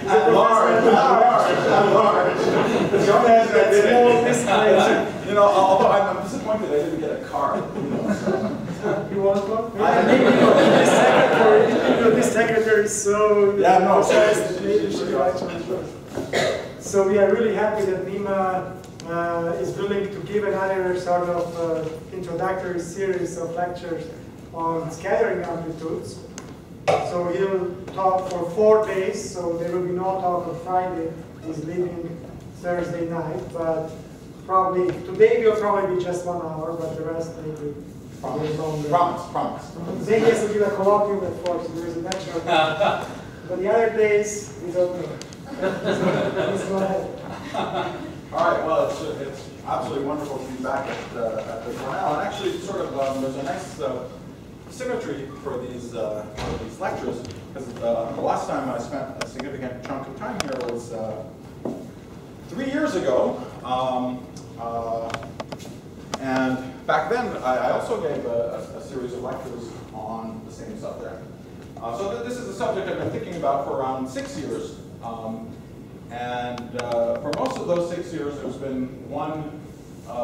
At large. Don't ask that you know, although I'm disappointed I didn't get a card. You want one? This secretary is so So we are really happy that Nima is willing to give another sort of introductory series of lectures on scattering amplitudes. So he'll talk for 4 days, so there will be no talk on Friday. He's leaving Thursday night, but probably today will probably be just 1 hour, but the rest maybe. Promise. Today he has to give a colloquium at 4, so there is a lecture. But the other days, we don't know. Please go ahead. All right, well, it's absolutely wonderful to be back at the Cornell. And actually, sort of, there's a nice symmetry for these lectures, because the last time I spent a significant chunk of time here was 3 years ago. And back then, I also gave a series of lectures on the same subject. So this is a subject I've been thinking about for around 6 years. For most of those 6 years, there's been one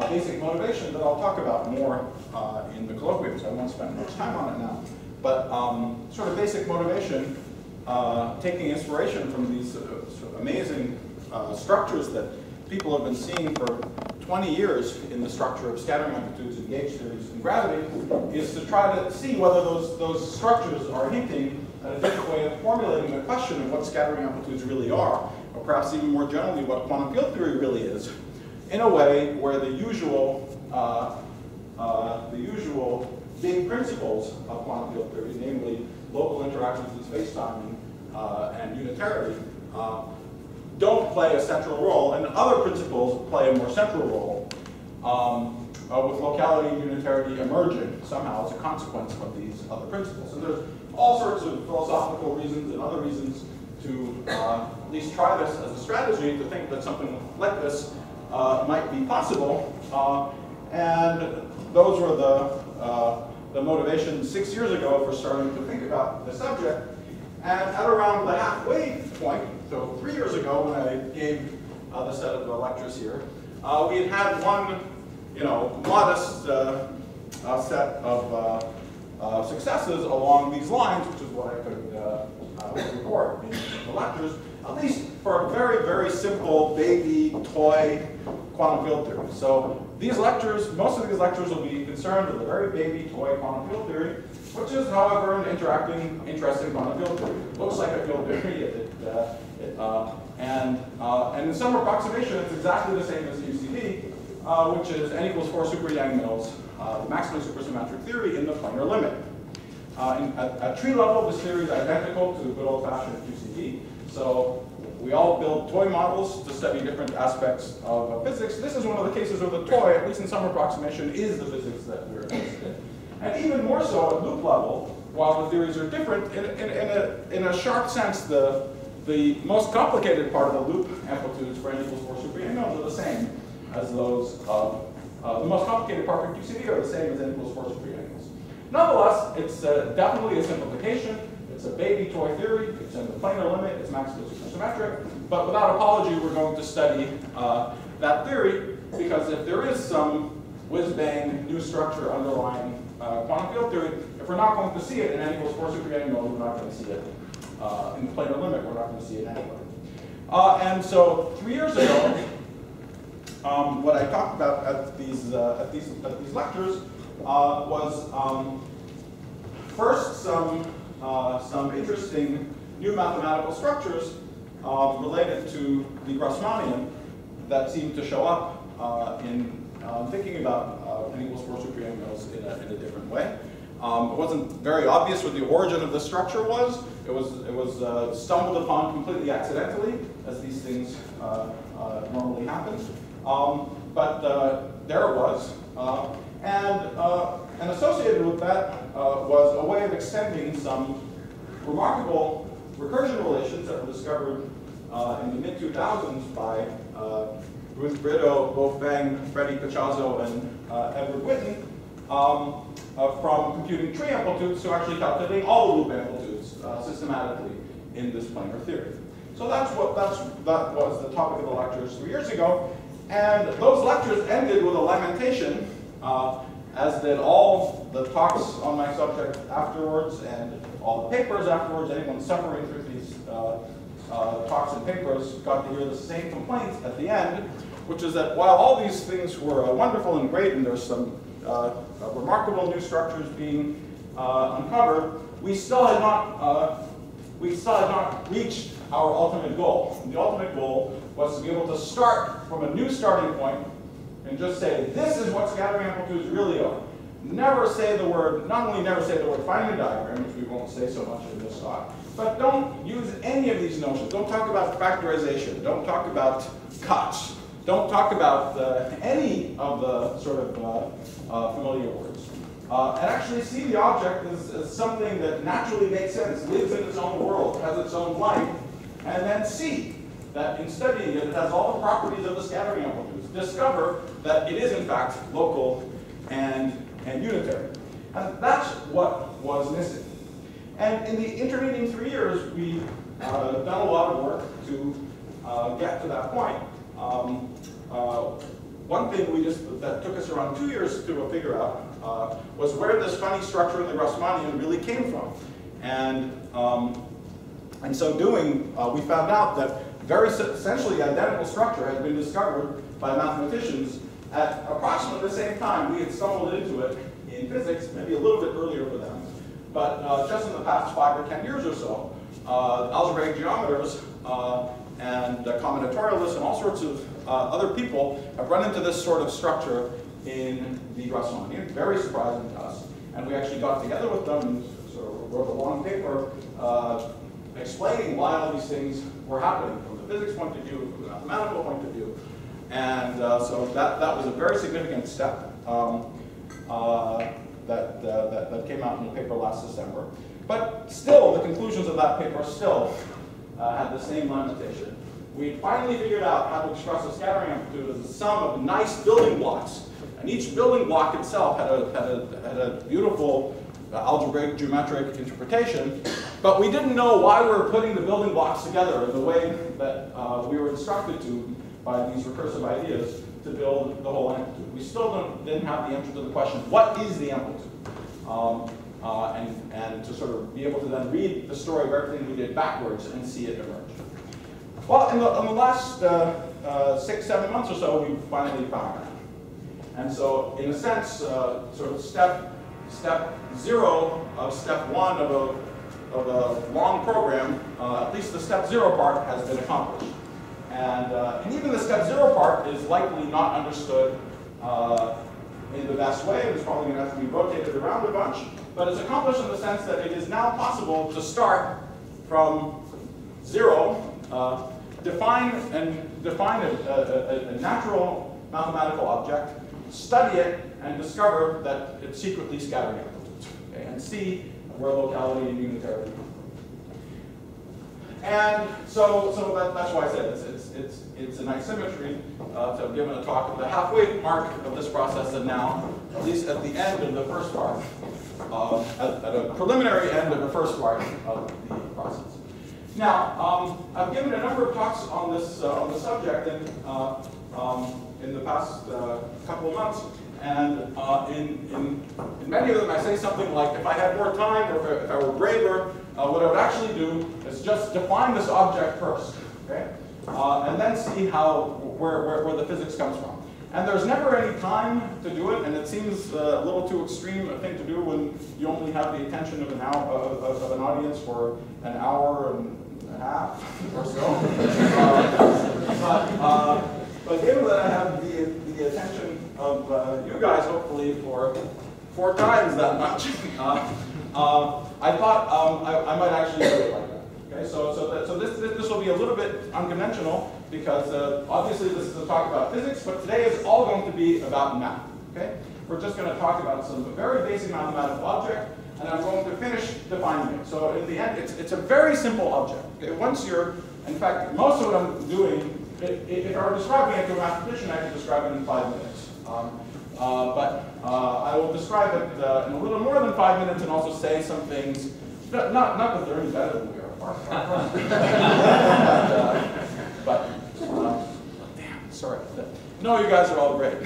basic motivation that I'll talk about more in the colloquium, so I won't spend much time on it now. But sort of basic motivation, taking inspiration from these sort of amazing structures that people have been seeing for 20 years in the structure of scattering amplitudes and gauge theories in gravity, is to try to see whether those structures are hinting at a different way of formulating the question of what scattering amplitudes really are, or perhaps even more generally what quantum field theory really is, in a way where the usual big principles of quantum field theory, namely local interactions in space-time and unitarity, don't play a central role, and other principles play a more central role, with locality and unitarity emerging somehow as a consequence of these other principles. And there's all sorts of philosophical reasons and other reasons to at least try this as a strategy, to think that something like this might be possible. And those were the motivations 6 years ago for starting to think about the subject. And at around the halfway point, so 3 years ago when I gave the set of lectures here, we had one, modest set of successes along these lines, which is what I could report in the lectures, at least for a very, very simple baby toy quantum field theory. So these lectures, most of these lectures will be concerned with a very baby toy quantum field theory, which is, however, an interesting quantum field theory. It looks like a field theory, and in some approximation, it's exactly the same as UCD, which is n equals 4 super Yang-Mills, the maximally supersymmetric theory in the planar limit. At tree level, this theory is identical to the good old-fashioned QCD. So we all build toy models to study different aspects of physics. This is one of the cases where the toy, at least in some approximation, is the physics that we're interested in. And even more so at loop level, while the theories are different, in a sharp sense, the most complicated part of the loop amplitudes for n equals 4 super Yang-Mills are the same as those of the most complicated part for QCD are the same as n equals 4 super Yang-Mills. Nonetheless, it's definitely a simplification. It's a baby toy theory. It's in the planar limit. It's maximally supersymmetric. But without apology, we're going to study that theory, because if there is some whiz-bang new structure underlying quantum field theory, if we're not going to see it in n equals 4 super Yang-Mills, we're not going to see it in the planar limit. We're not going to see it anyway. And so 3 years ago, what I talked about at these lectures was first some interesting new mathematical structures related to the Grassmannian that seem to show up in thinking about n equals 4 super Yang-Mills in a different way. It wasn't very obvious what the origin of the structure was. It was stumbled upon completely accidentally, as these things normally happen. But there it was. And associated with that was a way of extending some remarkable recursion relations that were discovered in the mid-2000s by Ruth Brito, Bo Feng, Freddie Pichazzo, and Edward Witten from computing tree amplitudes to actually calculating all the loop amplitudes systematically in this planar theory. So that was the topic of the lectures 3 years ago. And those lectures ended with a lamentation, as did all the talks on my subject afterwards and all the papers afterwards. Anyone suffering through these talks and papers got to hear the same complaint at the end, which is that while all these things were wonderful and great, and there's some remarkable new structures being uncovered, we still had not reached our ultimate goal. And the ultimate goal was to be able to start from a new starting point and just say, this is what scattering amplitudes really are. Never say the word, not only never say the word finding a diagram, which we won't say so much in this talk, but don't use any of these notions. Don't talk about factorization. Don't talk about cuts. Don't talk about any of the sort of familiar words. And actually see the object as something that naturally makes sense, lives in its own world, has its own life, and then see that in studying it, it has all the properties of the scattering amplitudes. Discover that it is in fact local and unitary. And that's what was missing. And in the intervening 3 years, we've done a lot of work to get to that point. One thing that took us around 2 years to figure out was where this funny structure in the Grassmannian really came from. And in so doing, we found out that very essentially identical structure had been discovered by mathematicians at approximately the same time we had stumbled into it in physics, maybe a little bit earlier for them. But just in the past 5 or 10 years or so, algebraic geometers and combinatorialists and all sorts of other people have run into this sort of structure in the Grassmannian, very surprising to us. And we actually got together with them and sort of wrote a long paper explaining why all these things were happening from the physics point of view, from the mathematical point of view. And so that was a very significant step that came out in the paper last December. But still, the conclusions of that paper still had the same limitation. We finally figured out how to express a scattering amplitude as a sum of nice building blocks. And each building block itself had a beautiful algebraic geometric interpretation, but we didn't know why we were putting the building blocks together in the way that we were instructed to by these recursive ideas to build the whole amplitude. We still didn't have the answer to the question, what is the amplitude? And to sort of be able to then read the story of everything we did backwards and see it emerge. Well, in the last 6-7 months or so, we finally found that. And so, in a sense, sort of step 0 of step 1 of a long program, at least the step 0 part has been accomplished. And even the step 0 part is likely not understood in the best way. It's probably going to have to be rotated around a bunch. But it's accomplished in the sense that it is now possible to start from 0, define a natural mathematical object, study it, and discover that it's secretly scattering amplitudes, okay, and see where locality and unitarity come from. And so that's why I said it's a nice symmetry to have given a talk at the halfway mark of this process, and now, at least at the end of the first part, at a preliminary end of the first part of the process. Now, I've given a number of talks on this on the subject in the past couple of months, and in many of them I say something like, if I had more time, or if I were braver, what I would actually do is just define this object first, okay, and then see where the physics comes from. And there's never any time to do it, and it seems a little too extreme a thing to do when you only have the attention of an audience for an hour and a half or so. But given that I have the attention of you guys, hopefully for 4 times that much, I thought I might actually do it like that. Okay, so this will be a little bit unconventional because obviously this is a talk about physics, but today is all going to be about math. Okay, we're just going to talk about some very basic mathematical object, and I'm going to finish defining it. So in the end, it's a very simple object. Okay? Once you're, in fact, most of what I'm doing, if I were describing it to a mathematician, I could describe it in 5 minutes. But I will describe it in a little more than 5 minutes and also say some things Not that they're any better than we are, far from. But damn, sorry. No, you guys are all great.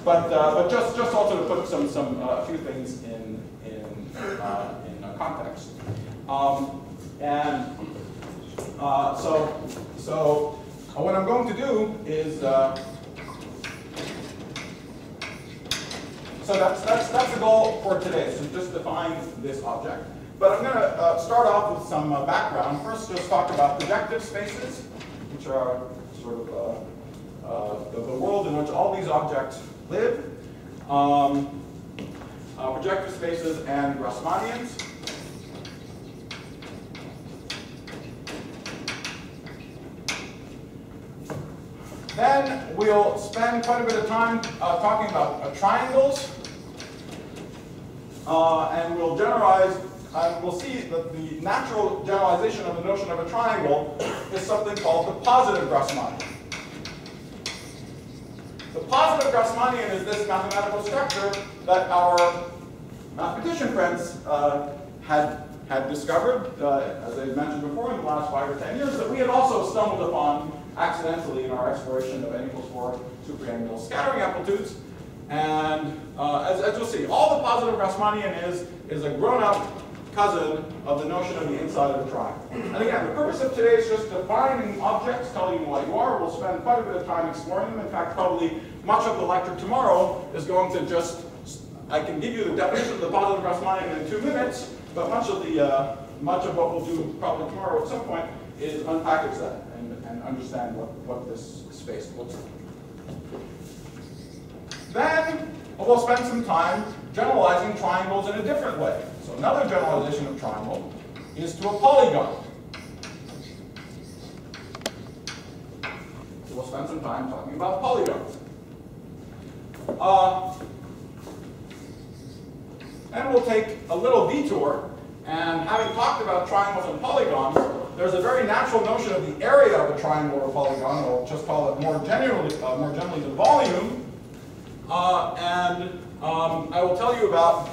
But just also to put a few things in context. So what I'm going to do is so that's the goal for today. So just define this object. But I'm going to start off with some background. First, just talk about projective spaces, which are sort of the world in which all these objects live. Projective spaces and Grassmannians. Then we'll spend quite a bit of time talking about triangles. And we'll generalize, we'll see that the natural generalization of the notion of a triangle is something called the positive Grassmannian. The positive Grassmannian is this mathematical structure that our mathematician friends had discovered, as I mentioned before, in the last 5 or 10 years, that we had also stumbled upon accidentally in our exploration of n=4 superannual scattering amplitudes. And as you'll see, all the positive Grassmannian is a grown-up cousin of the notion of the inside of a triangle. And again, the purpose of today is just defining objects, telling you what you are. We'll spend quite a bit of time exploring them. In fact, probably much of the lecture tomorrow is going to just, I can give you the definition of the positive Grassmannian in 2 minutes, but much of what we'll do probably tomorrow at some point is unpackage that and understand what this space looks like. Then we'll spend some time generalizing triangles in a different way. So another generalization of triangle is to a polygon. So we'll spend some time talking about polygons. And we'll take a little detour, and having talked about triangles and polygons, there's a very natural notion of the area of a triangle or polygon, or just call it more generally the volume. I will tell you about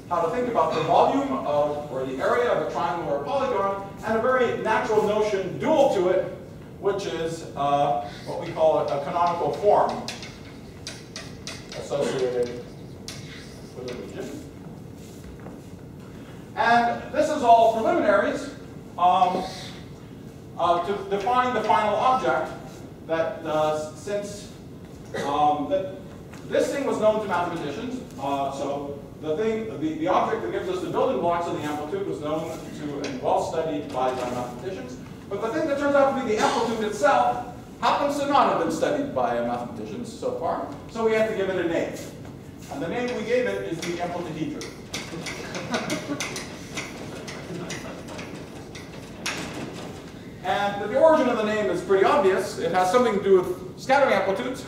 how to think about the volume of, or the area of a triangle or a polygon, and a very natural notion dual to it, which is what we call a canonical form associated with a region. And this is all preliminaries to define the final object that since this thing was known to mathematicians, so the object that gives us the building blocks of the amplitude was known to and well studied by mathematicians. But the thing that turns out to be the amplitude itself happens to not have been studied by mathematicians so far, so we had to give it a name. And the name we gave it is the amplituhedron. And the origin of the name is pretty obvious. It has something to do with scattering amplitudes.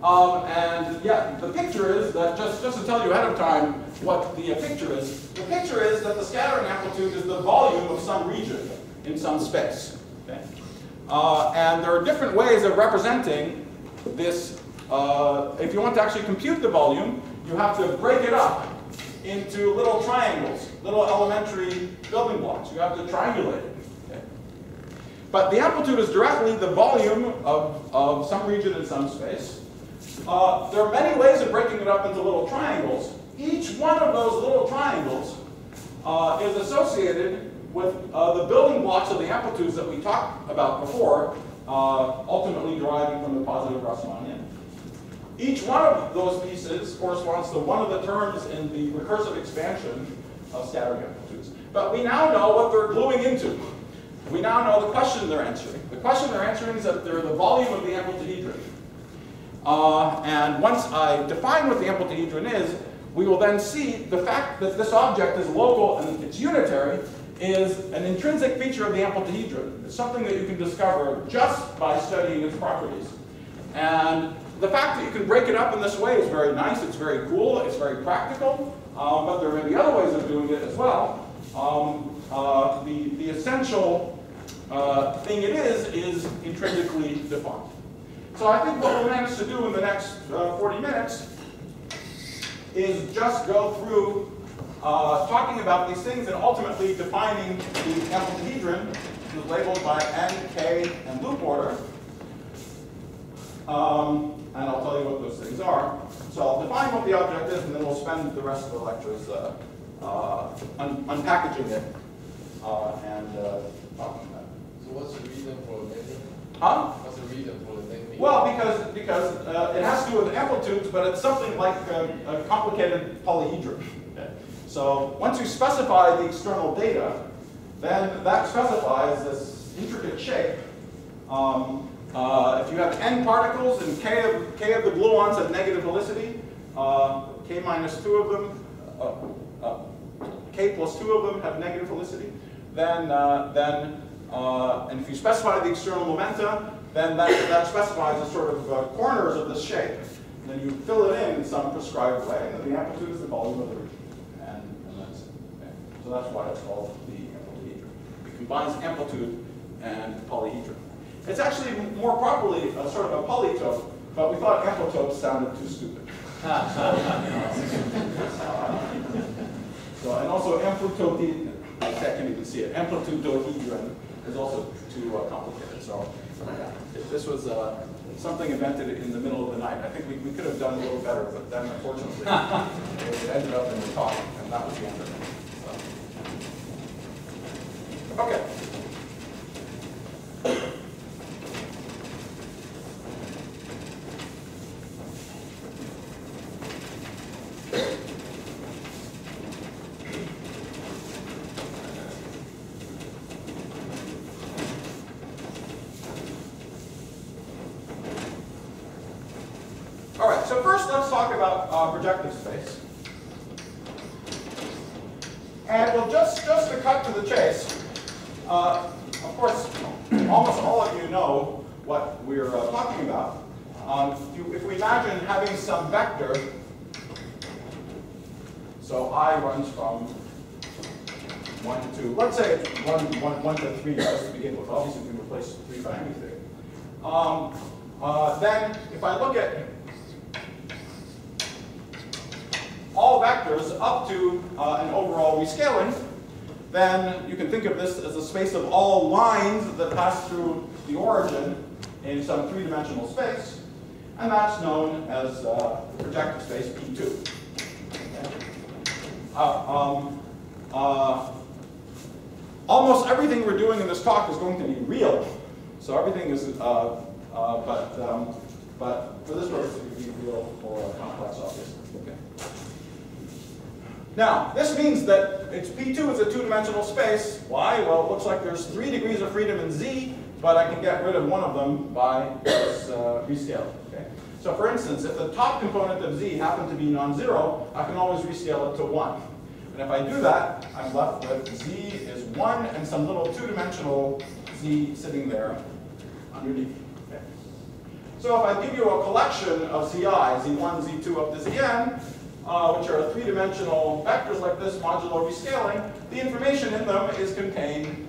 And yeah, the picture is that, just to tell you ahead of time what the picture is that the scattering amplitude is the volume of some region in some space. Okay? And there are different ways of representing this. If you want to actually compute the volume, you have to break it up into little triangles, little elementary building blocks. You have to triangulate it. Okay? But the amplitude is directly the volume of some region in some space. There are many ways of breaking it up into little triangles. Each one of those little triangles is associated with the building blocks of the amplitudes that we talked about before, ultimately deriving from the positive Grassmannian. Each one of those pieces corresponds to one of the terms in the recursive expansion of scattering amplitudes. But we now know what they're gluing into. We now know the question they're answering. The question they're answering is that they're the volume of the amplituhedron. And once I define what the amplituhedron is, we will then see the fact that this object is local and it's unitary is an intrinsic feature of the amplituhedron. It's something that you can discover just by studying its properties. And the fact that you can break it up in this way is very nice, it's very cool, it's very practical, but there are many other ways of doing it as well. The essential thing it is intrinsically defined. So I think what we'll manage to do in the next 40 minutes is just go through talking about these things and ultimately defining the amplituhedron, which is labeled by n, k, and loop order. And I'll tell you what those things are. So I'll define what the object is, and then we'll spend the rest of the lectures unpackaging it and talking about it. So what's the reason for naming? Huh? What's the reason for the naming? Well, because it has to do with amplitudes, but it's something like a complicated polyhedron. Okay. So once you specify the external data, then that specifies this intricate shape. If you have n particles and k of the gluons have negative helicity, k minus 2 of them, k plus 2 of them have negative helicity, then and if you specify the external momenta, then that specifies the sort of corners of this shape. And then you fill it in some prescribed way, and then the amplitude is the volume of the region. And that's it. Okay. So that's why it's called the amplituhedron. It combines amplitude and polyhedron. It's actually more properly sort of a polytope, but we thought ampletopes sounded too stupid. And also amplitude, I can't even see it, amplitudohedron is also too complicated. So if this was something invented in the middle of the night, I think we could have done a little better, but then unfortunately it ended up in the talk, and that was the end of it. So. Okay. All right, so first let's talk about projective space. And well, just to cut to the chase, of course, almost all of you know what we're talking about. If we imagine having some vector, so I runs from 1 to, let's say it's 1 to 3 just to begin with. Obviously, we can replace 3 by anything. Then if I look at all vectors up to an overall rescaling, then you can think of this as a space of all lines that pass through the origin in some 3-dimensional space, and that's known as projective space P2. Almost everything we're doing in this talk is going to be real, so everything is, but for this purpose it could be real or complex, obviously. Okay. Now, this means that P2 is a 2-dimensional space. Why? Well, it looks like there's 3 degrees of freedom in Z, but I can get rid of one of them by this rescale. Okay? So for instance, if the top component of Z happened to be non-zero, I can always rescale it to 1. And if I do that, I'm left with Z is 1 and some little 2-dimensional Z sitting there underneath. Okay? So if I give you a collection of Zi, Z1, Z2 up to Zn, which are 3-dimensional vectors like this, modulo rescaling, the information in them is contained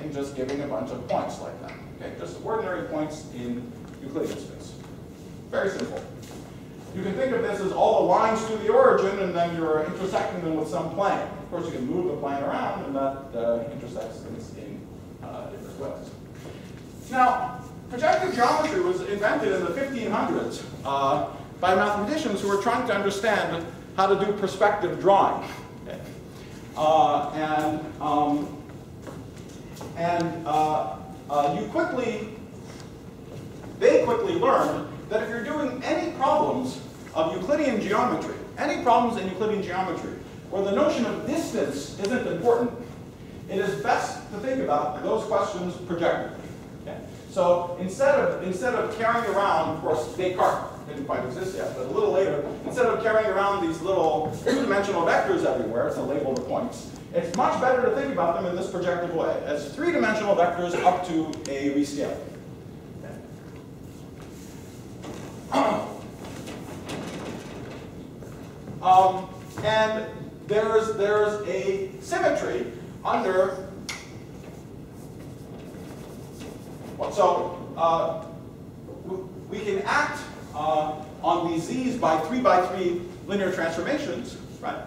in just giving a bunch of points like that. Okay, just ordinary points in Euclidean space. Very simple. You can think of this as all the lines through the origin, and then you're intersecting them with some plane. Of course, you can move the plane around, and that intersects things in different ways. Now, projective geometry was invented in the 1500s by mathematicians who were trying to understand how to do perspective drawing. Okay. They quickly learned that if you're doing any problems of Euclidean geometry, any problems in Euclidean geometry, where the notion of distance isn't important, it is best to think about those questions projectively. Okay? So instead of carrying around, of course, Descartes didn't quite exist yet, but a little later, instead of carrying around these little 2-dimensional vectors everywhere to label the points, it's much better to think about them in this projective way, as 3-dimensional vectors up to a rescaling. And there's a symmetry under. So we can act on these Z's by 3 by 3 linear transformations, right?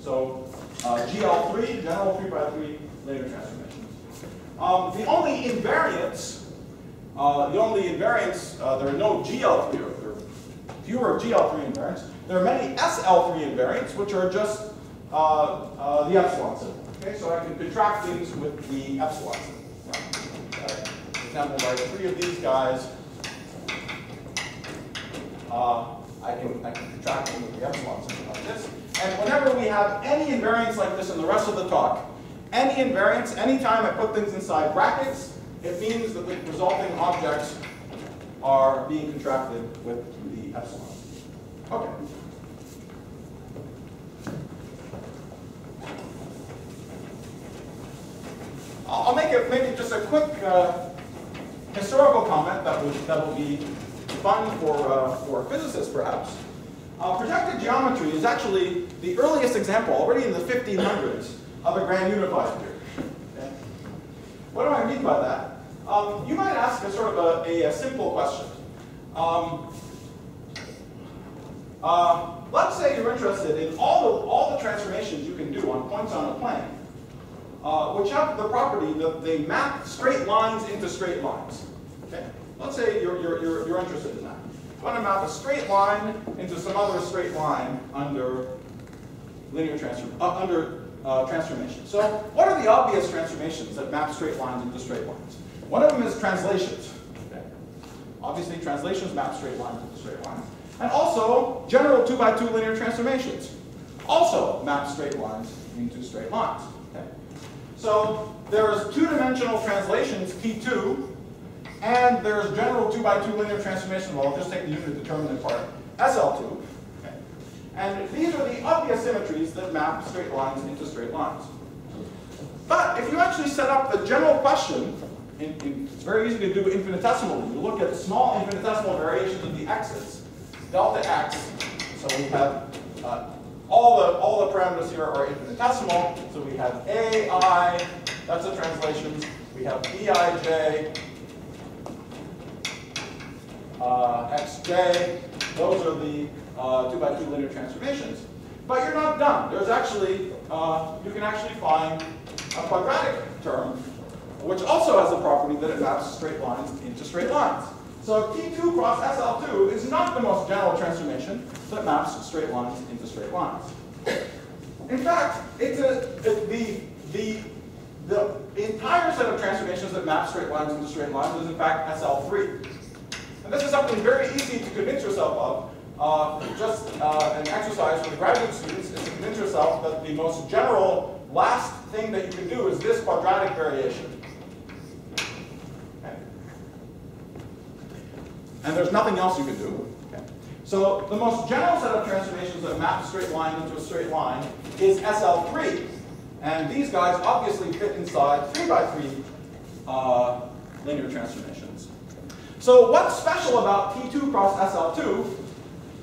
So GL3, general 3 by 3 linear transformations. The only invariants, there are no GL3, there are fewer GL3 invariants. There are many SL3 invariants, which are just the epsilon symbol. Okay, so I can contract things with the epsilon symbol. Right? For example, by 3 of these guys, I can contract them with the epsilon symbol like this. And whenever we have any invariants like this in the rest of the talk, any invariants, anytime I put things inside brackets, it means that the resulting objects are being contracted with the epsilon. Okay. I'll make it maybe just a quick historical comment that will be fun for physicists, perhaps. Projected geometry is actually the earliest example, already in the 1500s, of a grand unified theory. Okay? What do I mean by that? You might ask a sort of a simple question. Let's say you're interested in all the transformations you can do on points on a plane, which have the property that they map straight lines into straight lines. Okay? Let's say you're interested in that. You want to map a straight line into some other straight line under linear transformation. So what are the obvious transformations that map straight lines into straight lines? One of them is translations. Okay? Obviously, translations map straight lines into straight lines. And also, general 2 by 2 linear transformations also map straight lines into straight lines. Okay? So there's two-dimensional translations, T2, and there's general 2 by 2 linear transformation. Well, I'll just take the unit determinant part, SL2. Okay? And these are the obvious symmetries that map straight lines into straight lines. But if you actually set up the general question, it's very easy to do infinitesimally. You look at small infinitesimal variations of the x's, delta x. So we have all the parameters here are infinitesimal. So we have a, I, that's a translation. We have bij, xj. Those are the 2 by 2 linear transformations. But you're not done. There's actually, you can actually find a quadratic term, which also has the property that it maps straight lines into straight lines. So T2 cross SL2 is not the most general transformation that maps straight lines into straight lines. In fact, it's the entire set of transformations that map straight lines into straight lines is in fact SL3. And this is something very easy to convince yourself of. Just an exercise for the graduate students is to convince yourself that the most general last thing that you can do is this quadratic variation. Okay. And there's nothing else you can do. Okay. So the most general set of transformations that map a straight line into a straight line is SL3. And these guys obviously fit inside 3 by 3 linear transformations. So what's special about T2 cross SL2?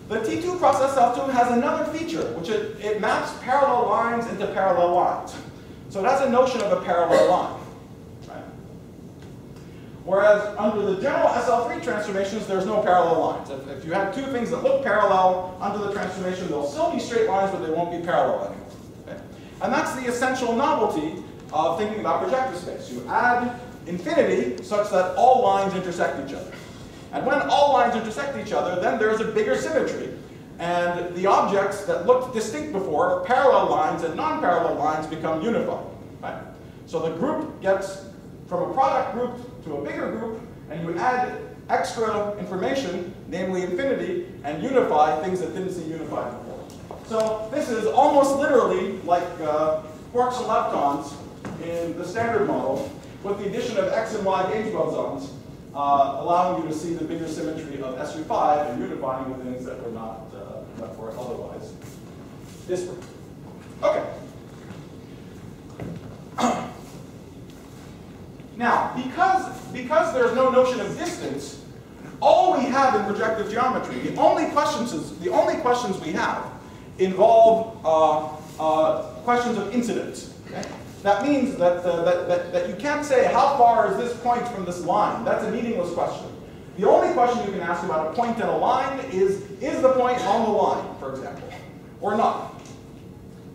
The T2 cross SL2 has another feature, which it maps parallel lines into parallel lines. So it has a notion of a parallel line. Right? Whereas under the general SL3 transformations, there's no parallel lines. If you have two things that look parallel under the transformation, they'll still be straight lines, but they won't be parallel anymore. Okay? And that's the essential novelty of thinking about projective space. You add infinity such that all lines intersect each other. And when all lines intersect each other, then there's a bigger symmetry. And the objects that looked distinct before, parallel lines and non-parallel lines, become unified. Right? So the group gets from a product group to a bigger group, and you add extra information, namely infinity, and unify things that didn't seem unified before. So this is almost literally like quarks and leptons in the standard model, with the addition of x and y gauge bosons, allowing you to see the bigger symmetry of SU5 and unifying with things that were not that were otherwise disparate. Okay. Now, because there's no notion of distance, all we have in projective geometry, the only questions we have involve questions of incidence. Okay? That means that you can't say how far is this point from this line. That's a meaningless question. The only question you can ask about a point in a line is the point on the line, for example, or not?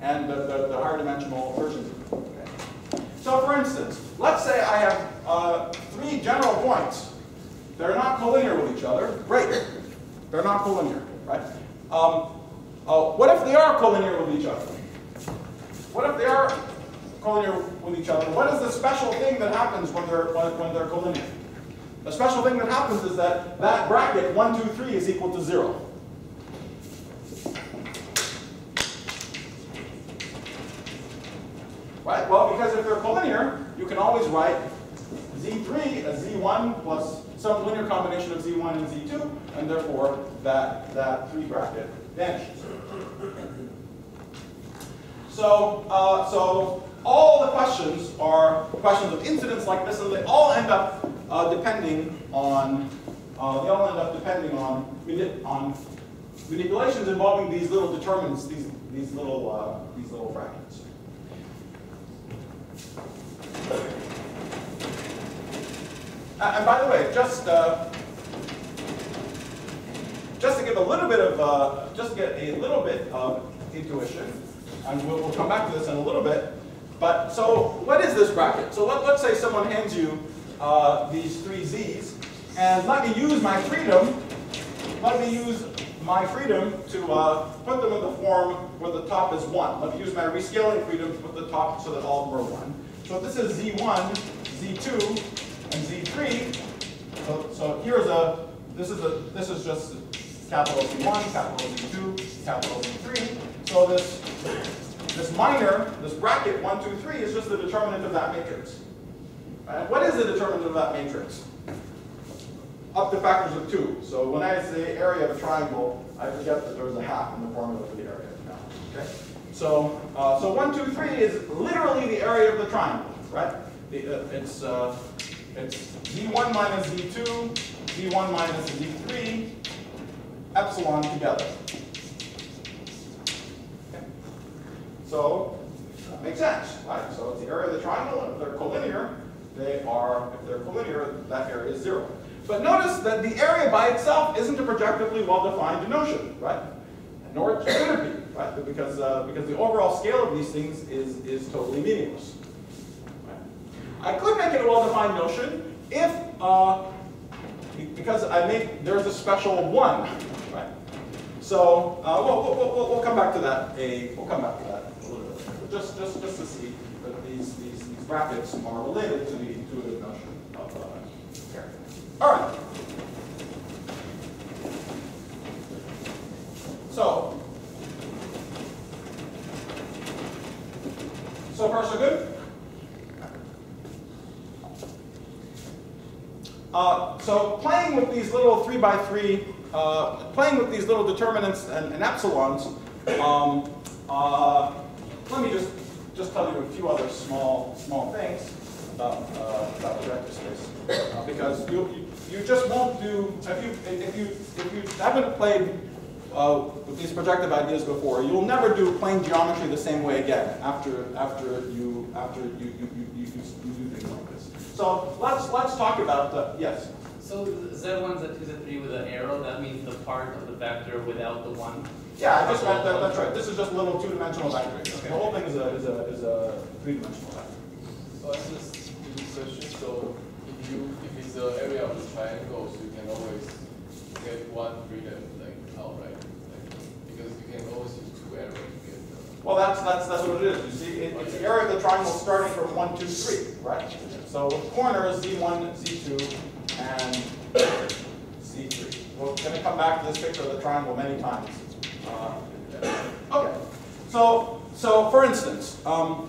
And the higher dimensional versions of it. Okay. So for instance, let's say I have 3 general points. They're not collinear with each other. Great. They're not collinear, right? What if they are collinear with each other? What if they are collinear with each other? What is the special thing that happens when they're collinear? The special thing that happens is that bracket 1, 2, 3 is equal to 0. Right? Well, because if they're collinear, you can always write Z3 as Z1 plus some linear combination of Z1 and Z2, and therefore that 3 bracket vanishes. So all the questions are questions of incidence like this, and they all end up depending on manipulations involving these little determinants, these little brackets. And by the way, just to give a little bit of intuition, and we'll come back to this in a little bit. But so what is this bracket? So let's say someone hands you these 3 Z's, and let me use my freedom. Let me use my freedom to put them in the form where the top is 1. Let me use my rescaling freedom to put the top so that all of them are 1. So if this is Z1, Z2, and Z3, so here's this is just capital Z1, capital Z2, capital Z3. So this bracket 1, 2, 3 is just the determinant of that matrix. Right? What is the determinant of that matrix? Up to factors of 2. So when I say area of a triangle, I forget that there's a half in the formula for the area. Okay. So 1, 2, 3 is literally the area of the triangle, right? It's Z1 minus Z2, Z1 minus Z3, epsilon together. Okay. So that makes sense, right? So it's the area of the triangle. If they're collinear, if they're collinear, that area is 0. But notice that the area by itself isn't a projectively well-defined notion, right? Nor should it be, right? Because the overall scale of these things is totally meaningless. Right? I could make it a well-defined notion if, because there's a special 1, right? So we'll come back to that. We'll come back to that a little bit later. Just to see that these brackets are related to the intuitive notion of area. All right. So far so good? So playing with these little 3 by 3, playing with these little determinants and epsilons, let me just tell you a few other small things about the vector space, because you just won't do, if you haven't played with these projective ideas before, you'll never do plane geometry the same way again after you do things like this. So let's talk about yes. So Z1, Z2, Z3 with an arrow, that means the part of the vector without the 1? Yeah, I just meant that, that's right. This is just a little 2-dimensional vector. Okay. The whole thing is a 3-dimensional vector. So that's a stupid question. So if it's the area of the triangle, so you can always get one freedom outright, because you can always use 2 arrows to get. Well, that's what it is. You see, it's the area of the triangle starting from 1, 2, 3, right? So with corners Z1, Z2, and Z3. We're going to come back to this picture of the triangle many times. Okay. So for instance, how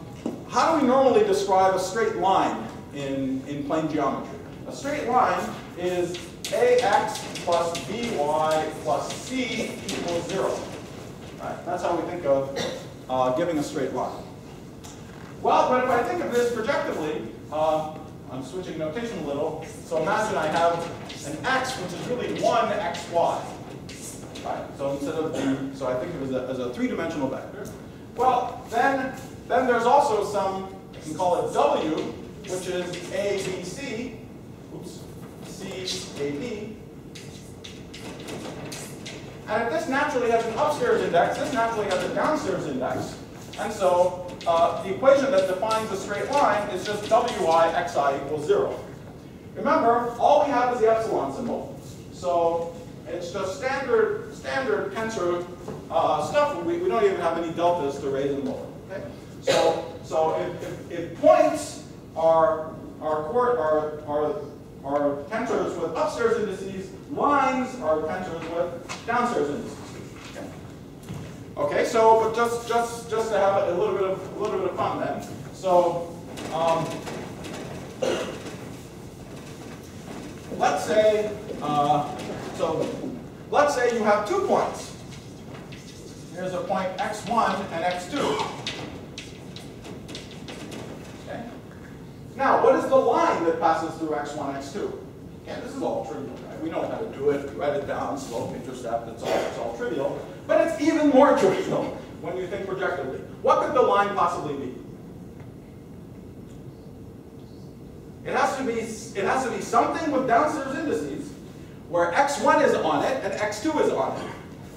do we normally describe a straight line in plane geometry? A straight line is ax plus by plus c equals 0. Right? That's how we think of giving a straight line. Well, but if I think of this projectively, I'm switching notation a little. So imagine I have an x, which is really 1xy. Right? So instead of so I think of it as a 3-dimensional vector. Well, then there's also some, you can call it w, which is a, b, c. Oops. CAP. And if this naturally has an upstairs index, this naturally has a downstairs index. And so the equation that defines a straight line is just Wi xi equals 0. Remember, all we have is the epsilon symbol. So it's just standard tensor stuff. We don't even have any deltas to raise and lower. Okay? So if points are tensors with upstairs indices, lines are tensors with downstairs indices. Okay, so but just to have a little bit of fun then. So let's say you have 2 points. Here's a point x1 and x2. Okay. Now, what is the line that passes through x1, x2? Yeah, this is all trivial, right? We know how to do it. We write it down, slope, intercept, it's all trivial. But it's even more trivial when you think projectively. What could the line possibly be? It has to be something with downstairs indices where x1 is on it and x2 is on it.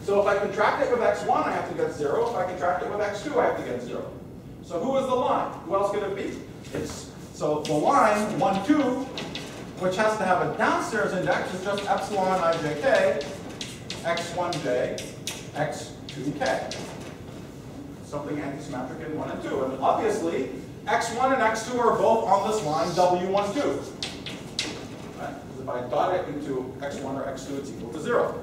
So if I contract it with x1, I have to get 0. If I contract it with x2, I have to get 0. So who is the line? Who else could it be? So the line 1, 2, which has to have a downstairs index, is just epsilon ijk, x1j, x2k. Something antisymmetric in 1 and 2. And obviously, x1 and x2 are both on this line w1, 2. Right? If I dot it into x1 or x2, it's equal to 0.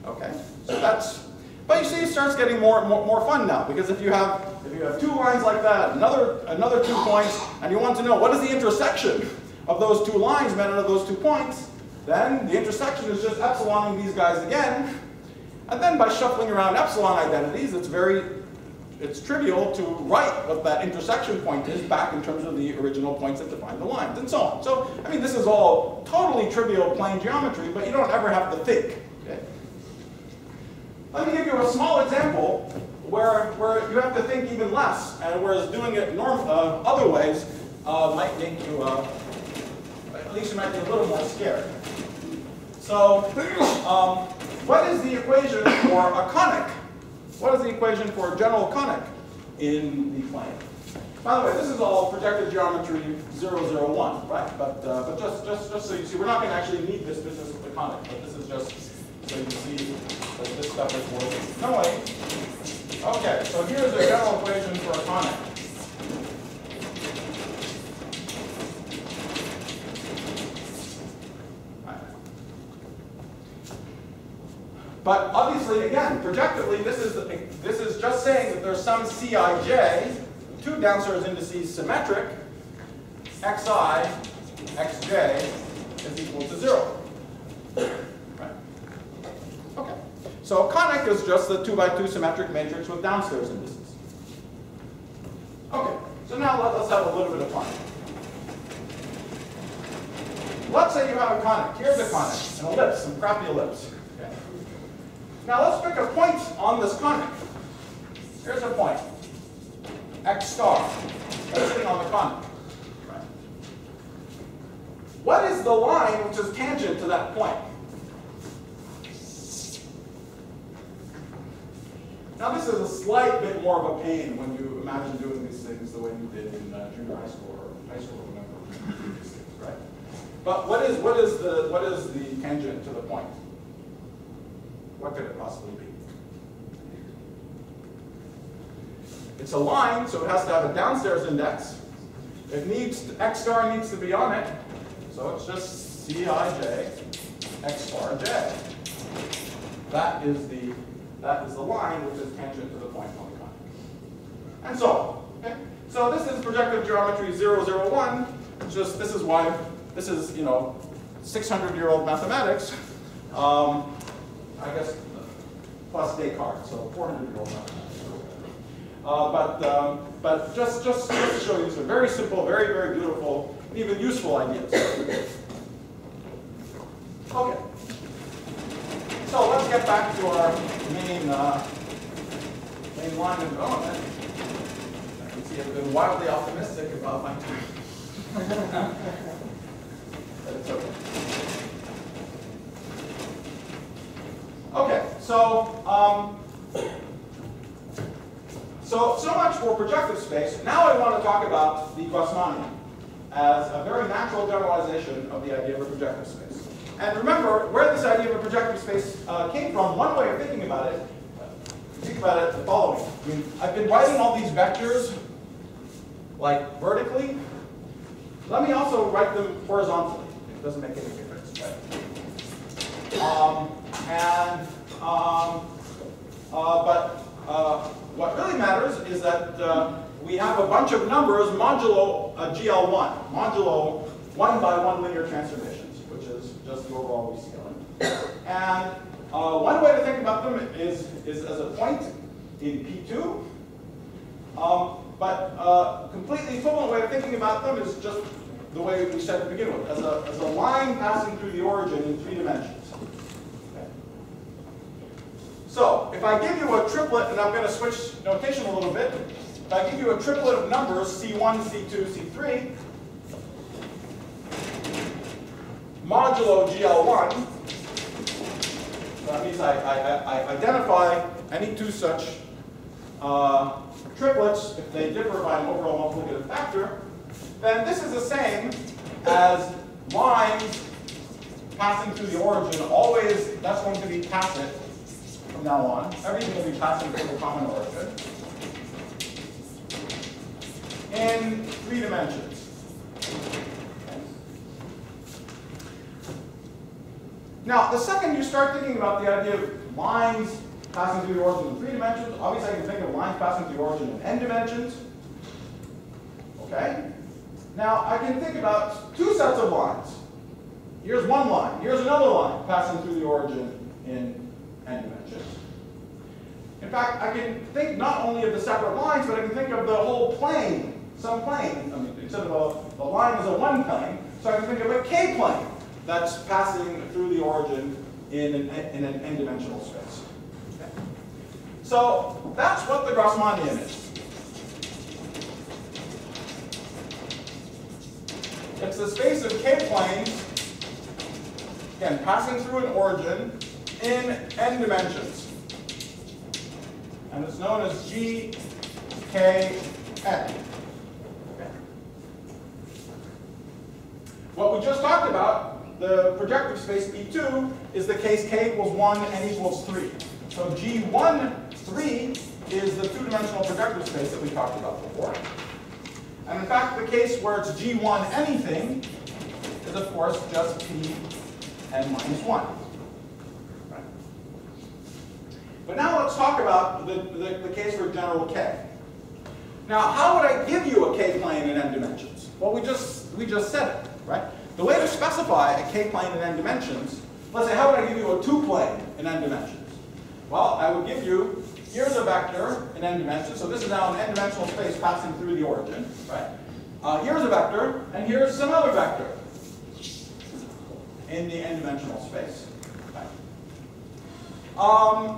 Okay, so that's. But you see, it starts getting more fun now, because if you have 2 lines like that, another 2 points, and you want to know what is the intersection of those 2 lines meant out of those 2 points, then the intersection is just epsiloning these guys again. And then by shuffling around epsilon identities, it's trivial to write what that intersection point is back in terms of the original points that define the lines, and so on. So, I mean, this is all totally trivial plane geometry, but you don't ever have to think. Okay? Let me give you a small example where you have to think even less, and whereas doing it other ways might make you, at least you might be a little more scared. So, what is the equation for a conic? What is the equation for a general conic in the plane? By the way, this is all projected geometry 001, right? But just so you see, we're not going to actually need this business with the conic, but this is just so you see that this stuff is worth knowing. Okay, so here's a general equation for a conic. But obviously, again, projectively, this is just saying that there's some Cij, 2 downstairs indices symmetric, xi, xj is equal to 0. Right? Okay. So a conic is just the 2 by 2 symmetric matrix with downstairs indices. Okay. So now let's have a little bit of fun. Let's say you have a conic. Here's a conic, an ellipse, some crappy ellipse. Now let's pick a point on this conic. Here's a point, x star, that's sitting on the conic. Right. What is the line which is tangent to that point? Now this is a slight bit more of a pain when you imagine doing these things the way you did in junior high school or high school or whatever, these things, right? But what is the tangent to the point? What could it possibly be? It's a line, so it has to have a downstairs index. X star needs to be on it, so it's just Cij x star j. That is the line which is tangent to the point on the conic. And so on. Okay? So this is projective geometry 001. This is why this is 600-year-old mathematics. I guess plus Descartes, so 400-year-old mathematics. But just to show you some very simple, very, very beautiful, and even useful ideas. Okay. So let's get back to our main line of development. I can see I've been wildly optimistic about my time. But it's okay. So much for projective space. Now I want to talk about the Grassmannian as a very natural generalization of the idea of a projective space. And remember, where this idea of a projective space came from, one way of thinking about it, think about it the following. I mean, I've been writing all these vectors like vertically. Let me also write them horizontally. It doesn't make any difference, right? What really matters is that we have a bunch of numbers modulo GL1, modulo 1-by-1 linear transformations, which is just the overall rescaling. And one way to think about them is as a point in P2. Completely equivalent way of thinking about them is just the way we said to begin with, as a line passing through the origin in 3 dimensions. Okay. So if I give you a triplet, and I'm going to switch notation a little bit, if I give you a triplet of numbers, C1, C2, C3, modulo GL1, that means I identify any two such triplets if they differ by an overall multiplicative factor, then this is the same as lines passing through the origin. Always, that's going to be tacit from now on. Everything will be passing through the common origin in 3 dimensions. Now, the second you start thinking about the idea of lines passing through the origin in 3 dimensions, obviously I can think of lines passing through the origin in n dimensions. Okay? Now, I can think about 2 sets of lines. Here's one line. Here's another line passing through the origin in n dimensions. In fact, I can think not only of the separate lines, but I can think of the whole plane, some plane. I mean, instead of a line as a 1 plane, so I can think of a k-plane that's passing through the origin in an n-dimensional space. Okay. So that's what the Grassmannian is. It's the space of k-planes, again, passing through an origin in n dimensions. And it's known as GKN. Okay. What we just talked about, the projective space P2, is the case k equals 1, n equals 3. So G1, 3 is the 2-dimensional projective space that we talked about before. And in fact, the case where it's G1 anything is, of course, just P n minus 1. Right? But now let's talk about the case for general k. Now, how would I give you a k-plane in n dimensions? Well, we just said it, right? The way to specify a k-plane in n dimensions, let's say, how would I give you a 2-plane in n dimensions? Well, I would give you, here's a vector in n dimensions. So this is now an n-dimensional space passing through the origin, right? Here's a vector, and here's some other vector in the n-dimensional space. Right?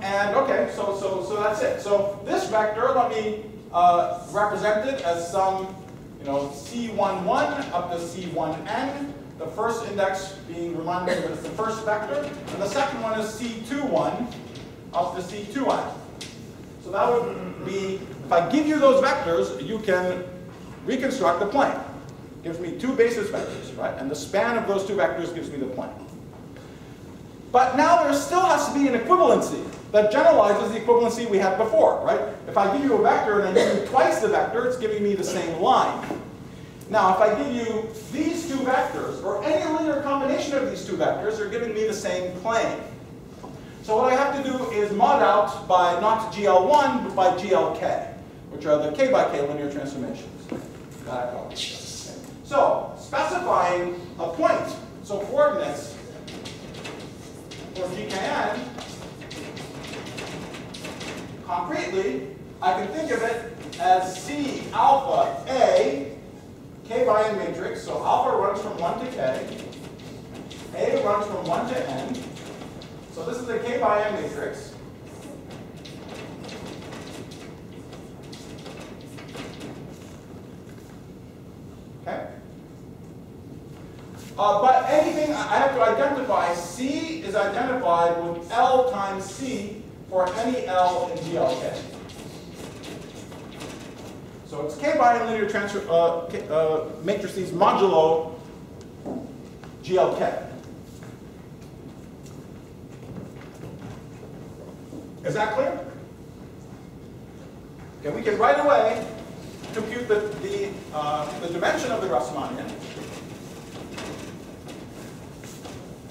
And okay, so that's it. So this vector, let me represent it as some, C11 up to C1n. The first index being reminded that it's the first vector, and the second one is C21 up to C2n. So that would be, if I give you those vectors, you can reconstruct the plane. It gives me 2 basis vectors, right? And the span of those 2 vectors gives me the plane. But now there still has to be an equivalency that generalizes the equivalency we had before, right? If I give you a vector and I give you twice the vector, it's giving me the same line. Now, if I give you these 2 vectors, or any linear combination of these 2 vectors, they're giving me the same plane. So what I have to do is mod out by not GL1, but by GLK, which are the k by k linear transformations. So, specifying a point, so coordinates for GKN, concretely, I can think of it as C alpha A, k by n matrix, so alpha runs from 1 to k, A runs from 1 to n. So this is a k by n matrix. Okay? But anything, I have to identify, C is identified with L times C for any L in GLK. So it's K bilinear matrices modulo GLK. Is that clear? Okay, we can right away compute the dimension of the Grassmannian.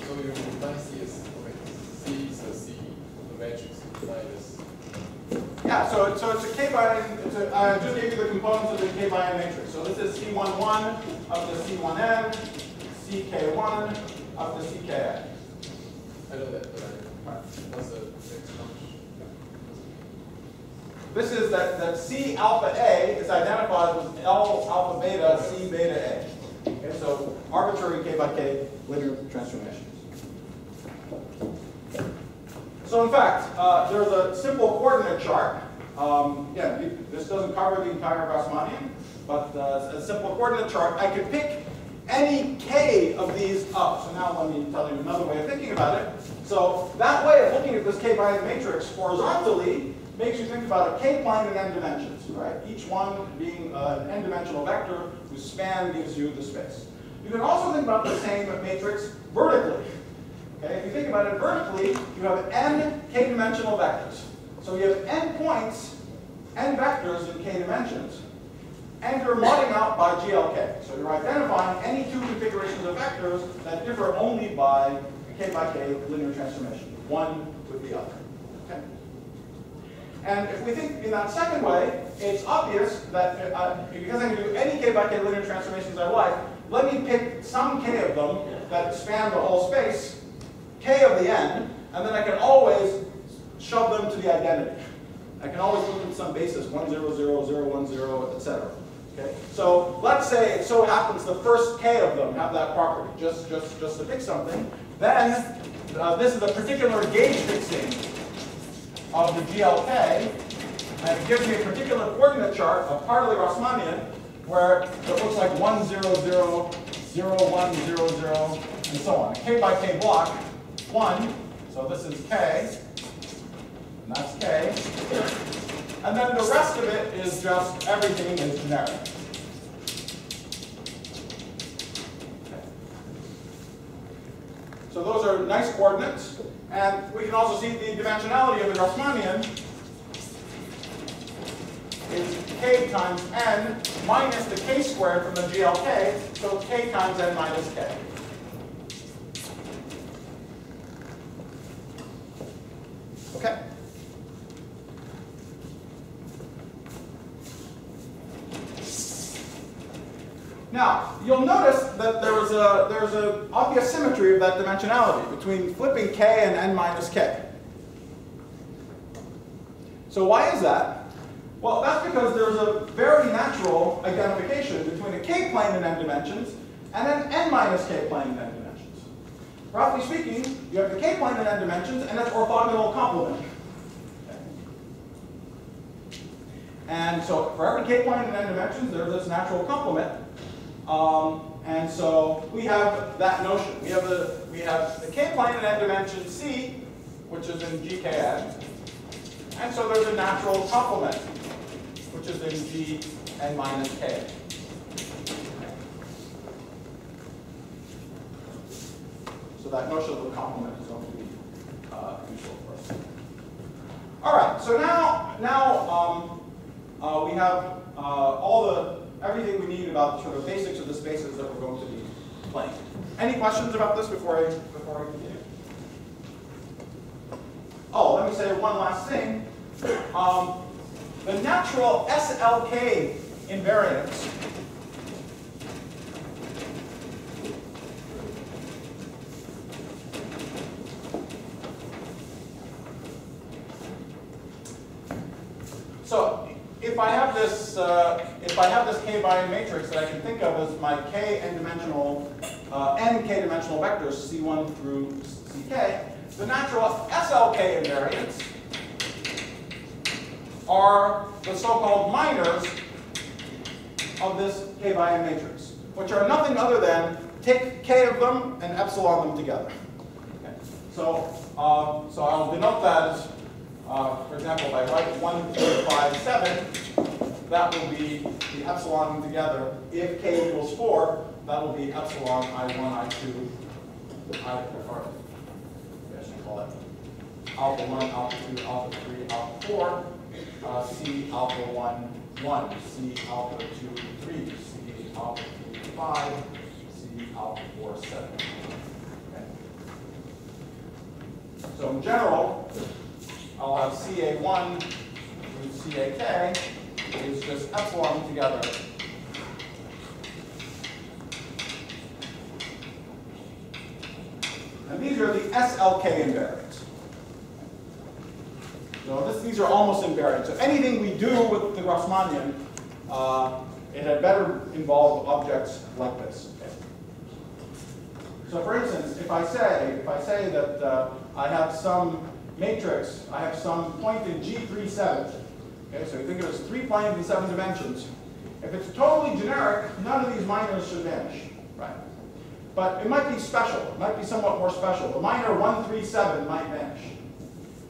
So you define C as, okay, C is a C, the matrix minus. Yeah, so it's a K bilinear, I just gave you the components of the K bilinear matrix. So this is C11 of the C1n, CK1 of the CKn. I know that, but what's the next function? This is that C alpha A is identified with L alpha beta C beta A. Okay, so arbitrary K by K linear transformations. So in fact, there's a simple coordinate chart. This doesn't cover the entire Grassmannian, but a simple coordinate chart. I could pick any K of these up. So now let me tell you another way of thinking about it. So that way of looking at this K by matrix horizontally makes you think about a K-plane in n dimensions, right? Each one being an n-dimensional vector whose span gives you the space. You can also think about the same matrix vertically. Okay, if you think about it vertically, you have n k-dimensional vectors. So you have n points, n vectors in k dimensions, and you're modding out by GLK. So you're identifying any two configurations of vectors that differ only by K by K linear transformation, one with the other. Okay? And if we think in that second way, it's obvious that because I can do any K by K linear transformations I like, let me pick some K of them that span the whole space, K of the n, and then I can always shove them to the identity. I can always look at some basis, 1, 0, 0, 0, 1, 0, etc. Okay? So let's say it so happens the first K of them have that property, just to pick something. Then this is a particular gauge fixing of the GLK, and it gives me a particular coordinate chart, a part of the Grassmannian, where it looks like 1, 0, 0, 0, 1, 0, 0, and so on. A K by K block, 1, so this is K, and that's K. And then the rest of it is just everything is generic. Okay. So those are nice coordinates. And we can also see the dimensionality of the Grassmannian is k times n minus the k squared from the GLK, so it's k times n minus k. Okay. Now, you'll notice that there's an obvious symmetry of that dimensionality between flipping k and n minus k. So why is that? Well, that's because there's a very natural identification between a k-plane in n dimensions and an n minus k-plane in n dimensions. Roughly speaking, you have the k-plane in n dimensions and its orthogonal complement. Okay. And so for every k-plane in n dimensions, there's this natural complement. And so we have that notion. We have the k-plane in n dimension C, which is in GKn. And so there's a natural complement, which is in Gn minus k. So that notion of the complement is going to be useful for us. All right, so now we have everything we need about the sort of basics of the spaces that we're going to be playing. Any questions about this before I continue? Oh, let me say one last thing. The natural SLK invariance so if I have this k by matrix that I can think of as my k n-dimensional k-dimensional vectors C1 through Ck, the natural SLK invariants are the so-called minors of this k by n matrix, which are nothing other than take k of them and epsilon them together. Okay. So I'll denote that as, for example, if I write 1, 2, 5, 7, that will be the epsilon together. If k equals 4, that will be epsilon I1, I2, or I should call it alpha 1, alpha 2, alpha 3, alpha 4, C alpha 1, 1, C alpha 2, 3, C alpha 3, 5, C alpha 4, 7. Okay. So in general, I'll have CA1 through CAK is just epsilon together. And these are the SLK invariants. So these are almost invariant. So anything we do with the Grassmannian, it had better involve objects like this. Okay. So for instance, if I say that I have some matrix, I have some point in G37. Okay, so you think of it as 3 planes in 7 dimensions. If it's totally generic, none of these minors should vanish, right? But it might be special. It might be somewhat more special. The minor 137 might vanish.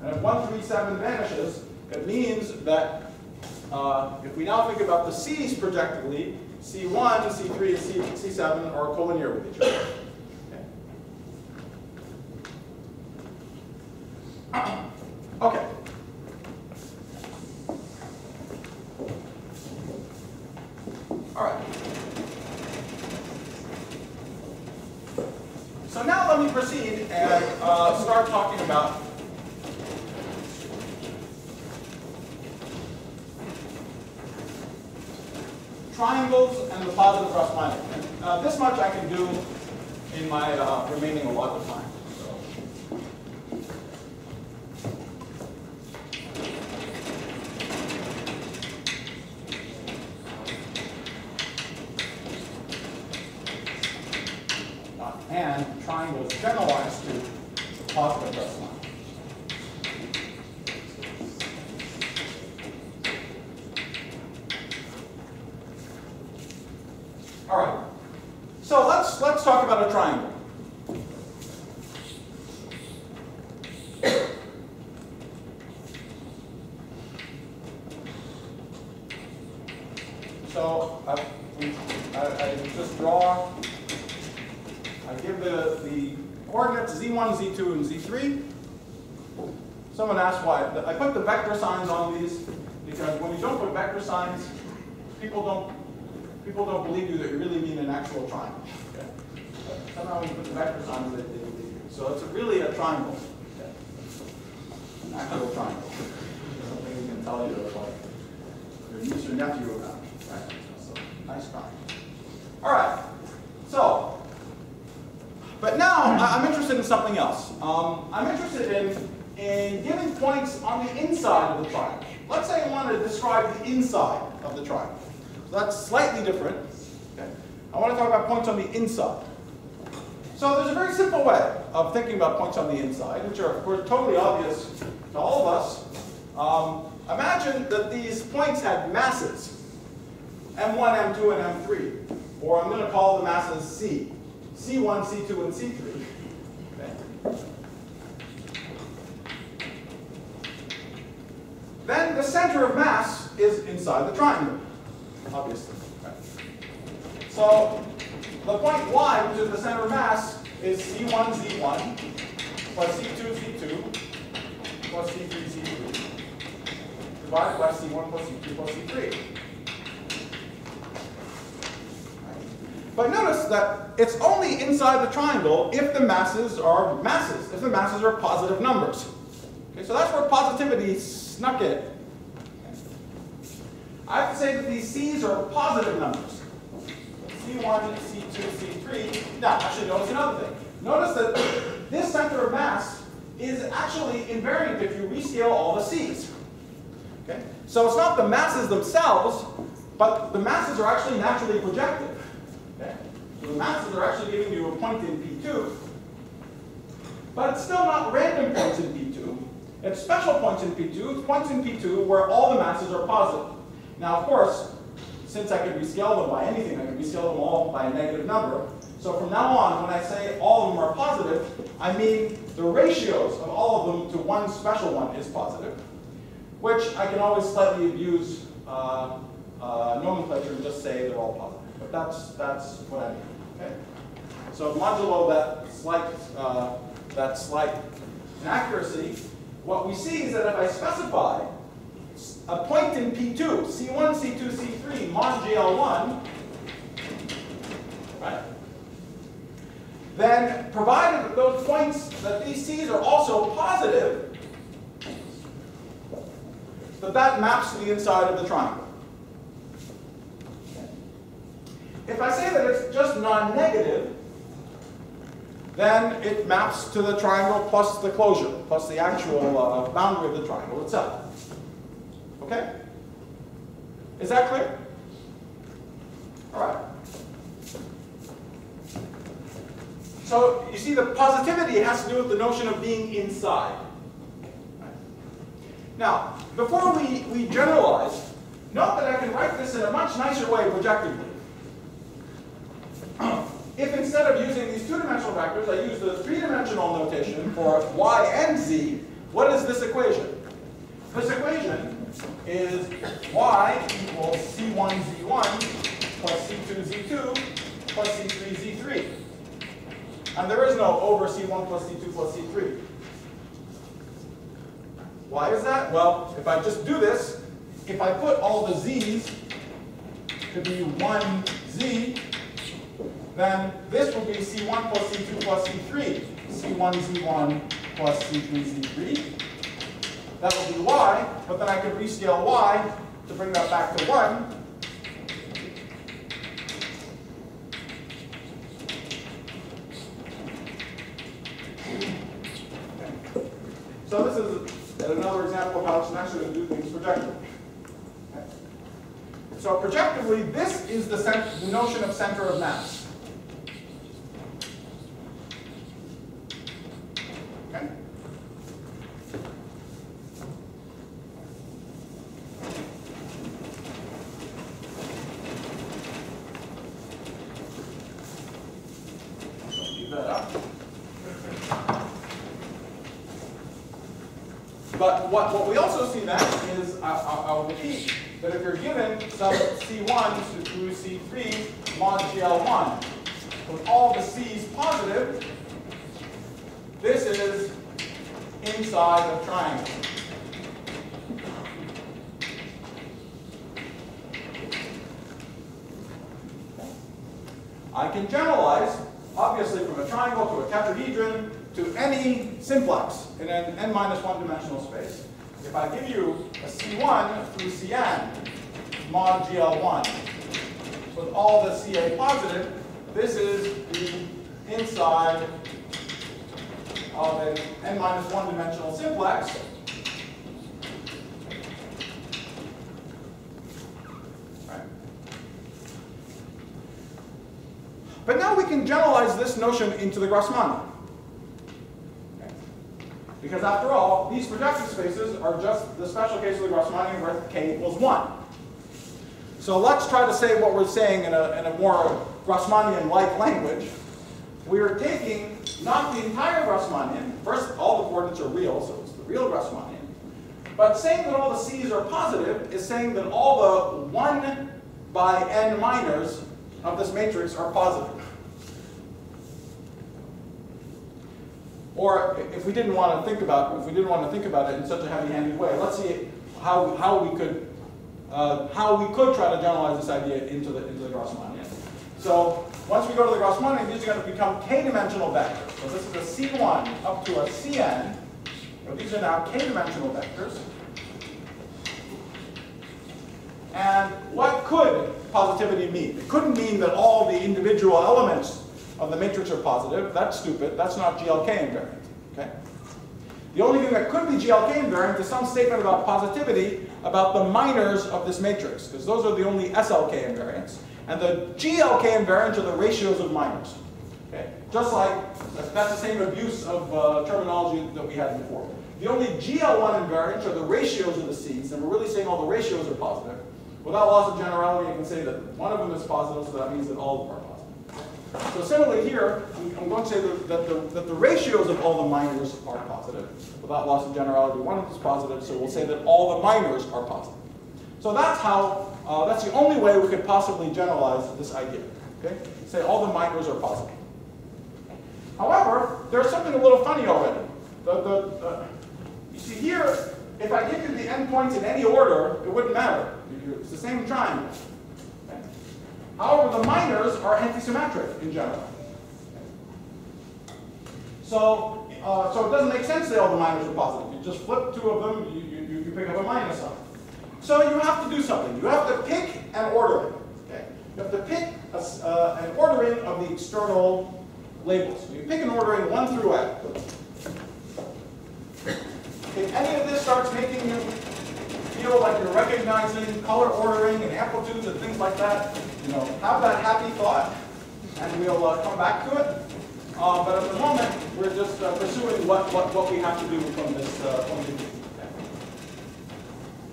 And if 137 vanishes, it means that if we now think about the C's projectively, C1, C3, and C7 are collinear with each other. Okay. Okay. All right. So now let me proceed and start talking about triangles and the positive Grassmannian. And this much I can do in my remaining allotted time. And triangles generalized to positive Grassmannian. All right. So let's talk about a triangle. So I just draw. I give the coordinates Z1, Z2, and Z3. Someone asked why. I put the vector signs on these because when you don't put vector signs, people don't believe you that you really mean an actual triangle. Okay? But somehow when you put the vector signs, they believe you. So it's really a triangle. Okay? An actual triangle. Something we can tell you about your niece or nephew about. Right? So nice triangle. All right. So. But now I'm interested in something else. I'm interested in giving points on the inside of the triangle. Let's say I want to describe the inside of the triangle. So that's slightly different. Okay. I want to talk about points on the inside. So there's a very simple way of thinking about points on the inside, which are, of course, totally obvious to all of us. Imagine that these points had masses, M1, M2, and M3. Or I'm going to call the masses C. C1, C2, and C3. Okay. Then the center of mass is inside the triangle, obviously. Okay. So the point Y, which is the center of mass, is C1, Z1, plus C2, Z2, plus C3, Z3, divided by C1 plus C2 plus C3. But notice that it's only inside the triangle if the masses are masses, if the masses are positive numbers. Okay, so that's where positivity snuck in. Okay. I have to say that these C's are positive numbers. C1, C2, C3. Now, actually notice another thing. Notice that this center of mass is actually invariant if you rescale all the C's. Okay? So it's not the masses themselves, but the masses are actually naturally projected. Okay? So the masses are actually giving you a point in P2. But it's still not random points in P2. It's special points in P2. It's points in P2 where all the masses are positive. Now, of course, since I can rescale them by anything, I can rescale them all by a negative number. So from now on, when I say all of them are positive, I mean the ratios of all of them to one special one is positive, which I can always slightly abuse nomenclature and just say they're all positive. But that's what I mean. Okay? So modulo that slight inaccuracy, what we see is that if I specify a point in P2, C1, C2, C3, mod GL1, right? Then, provided that those points, that these C's are also positive, that maps to the inside of the triangle. Okay. If I say that it's just non-negative, then it maps to the triangle plus the closure, plus the actual boundary of the triangle itself. Okay? Is that clear? All right. So you see the positivity has to do with the notion of being inside. Right. Now, before we generalize, note that I can write this in a much nicer way projectively. If instead of using these two-dimensional vectors, I use the three-dimensional notation for y and z, what is this equation? This equation is y equals c1 z1 plus c2 z2 plus c3 z3. And there is no over c1 plus c2 plus c3. Why is that? Well, if I just do this, if I put all the z's to be 1z, then this will be c1 plus c2 plus c3. c1 z1 plus c3 z3. That will be y, but then I can rescale y to bring that back to 1. So this is another example of how it's nicer to do things projectively. Okay. So projectively, this is the notion of center of mass. Okay. Leave that up. But what we also see then is, I'll repeat, that if you're given some C1 through C3 mod GL1 with all the C's positive, this is inside of triangle. I can generalize, obviously, from a triangle to a tetrahedron to any simplex in an n-1 dimensional space. If I give you a C1 through Cn mod GL1 with all the Ca positive, this is the inside of an n-1 dimensional simplex. Right. But now we can generalize this notion into the Grassmannian. Because after all, these projective spaces are just the special case of the Grassmannian where k equals 1. So let's try to say what we're saying in a more Grassmannian-like language. We're taking not the entire Grassmannian, first all the coordinates are real, so it's the real Grassmannian, but saying that all the C's are positive is saying that all the 1 by n minors of this matrix are positive. Or if we didn't want to think about it in such a heavy-handed way, let's see how we could try to generalize this idea into the Grassmannian. So once we go to the Grassmannian, these are going to become k-dimensional vectors. So this is a C1 up to a Cn. So these are now k-dimensional vectors. And what could positivity mean? It couldn't mean that all the individual elements of the matrix are positive. That's stupid. That's not GLK invariant. Okay? The only thing that could be GLK invariant is some statement about positivity about the minors of this matrix, because those are the only SLK invariants. And the GLK invariants are the ratios of minors. Okay? Just like, that's the same abuse of terminology that we had before. The only GL1 invariants are the ratios of the C's, and we're really saying all the ratios are positive. Without loss of generality, you can say that one of them is positive, so that means that all of them are positive. So similarly here, I'm going to say that the ratios of all the minors are positive. Without loss of generality, one of them is positive, so we'll say that all the minors are positive. So that's how, that's the only way we could possibly generalize this idea. Okay? Say all the minors are positive. However, there's something a little funny already. You see here, if I give you the endpoints in any order, it wouldn't matter. It's the same triangle. Okay? However, the minors are antisymmetric in general. So it doesn't make sense to say all the minors are positive. You just flip two of them, you pick up a minus sign. So you have to do something. You have to pick an ordering. Okay? You have to pick an ordering of the external labels. You pick an ordering 1 through n. If any of this starts making you feel like you're recognizing color ordering and amplitudes and things like that, have that happy thought, and we'll come back to it. But at the moment, we're just pursuing what we have to do from this.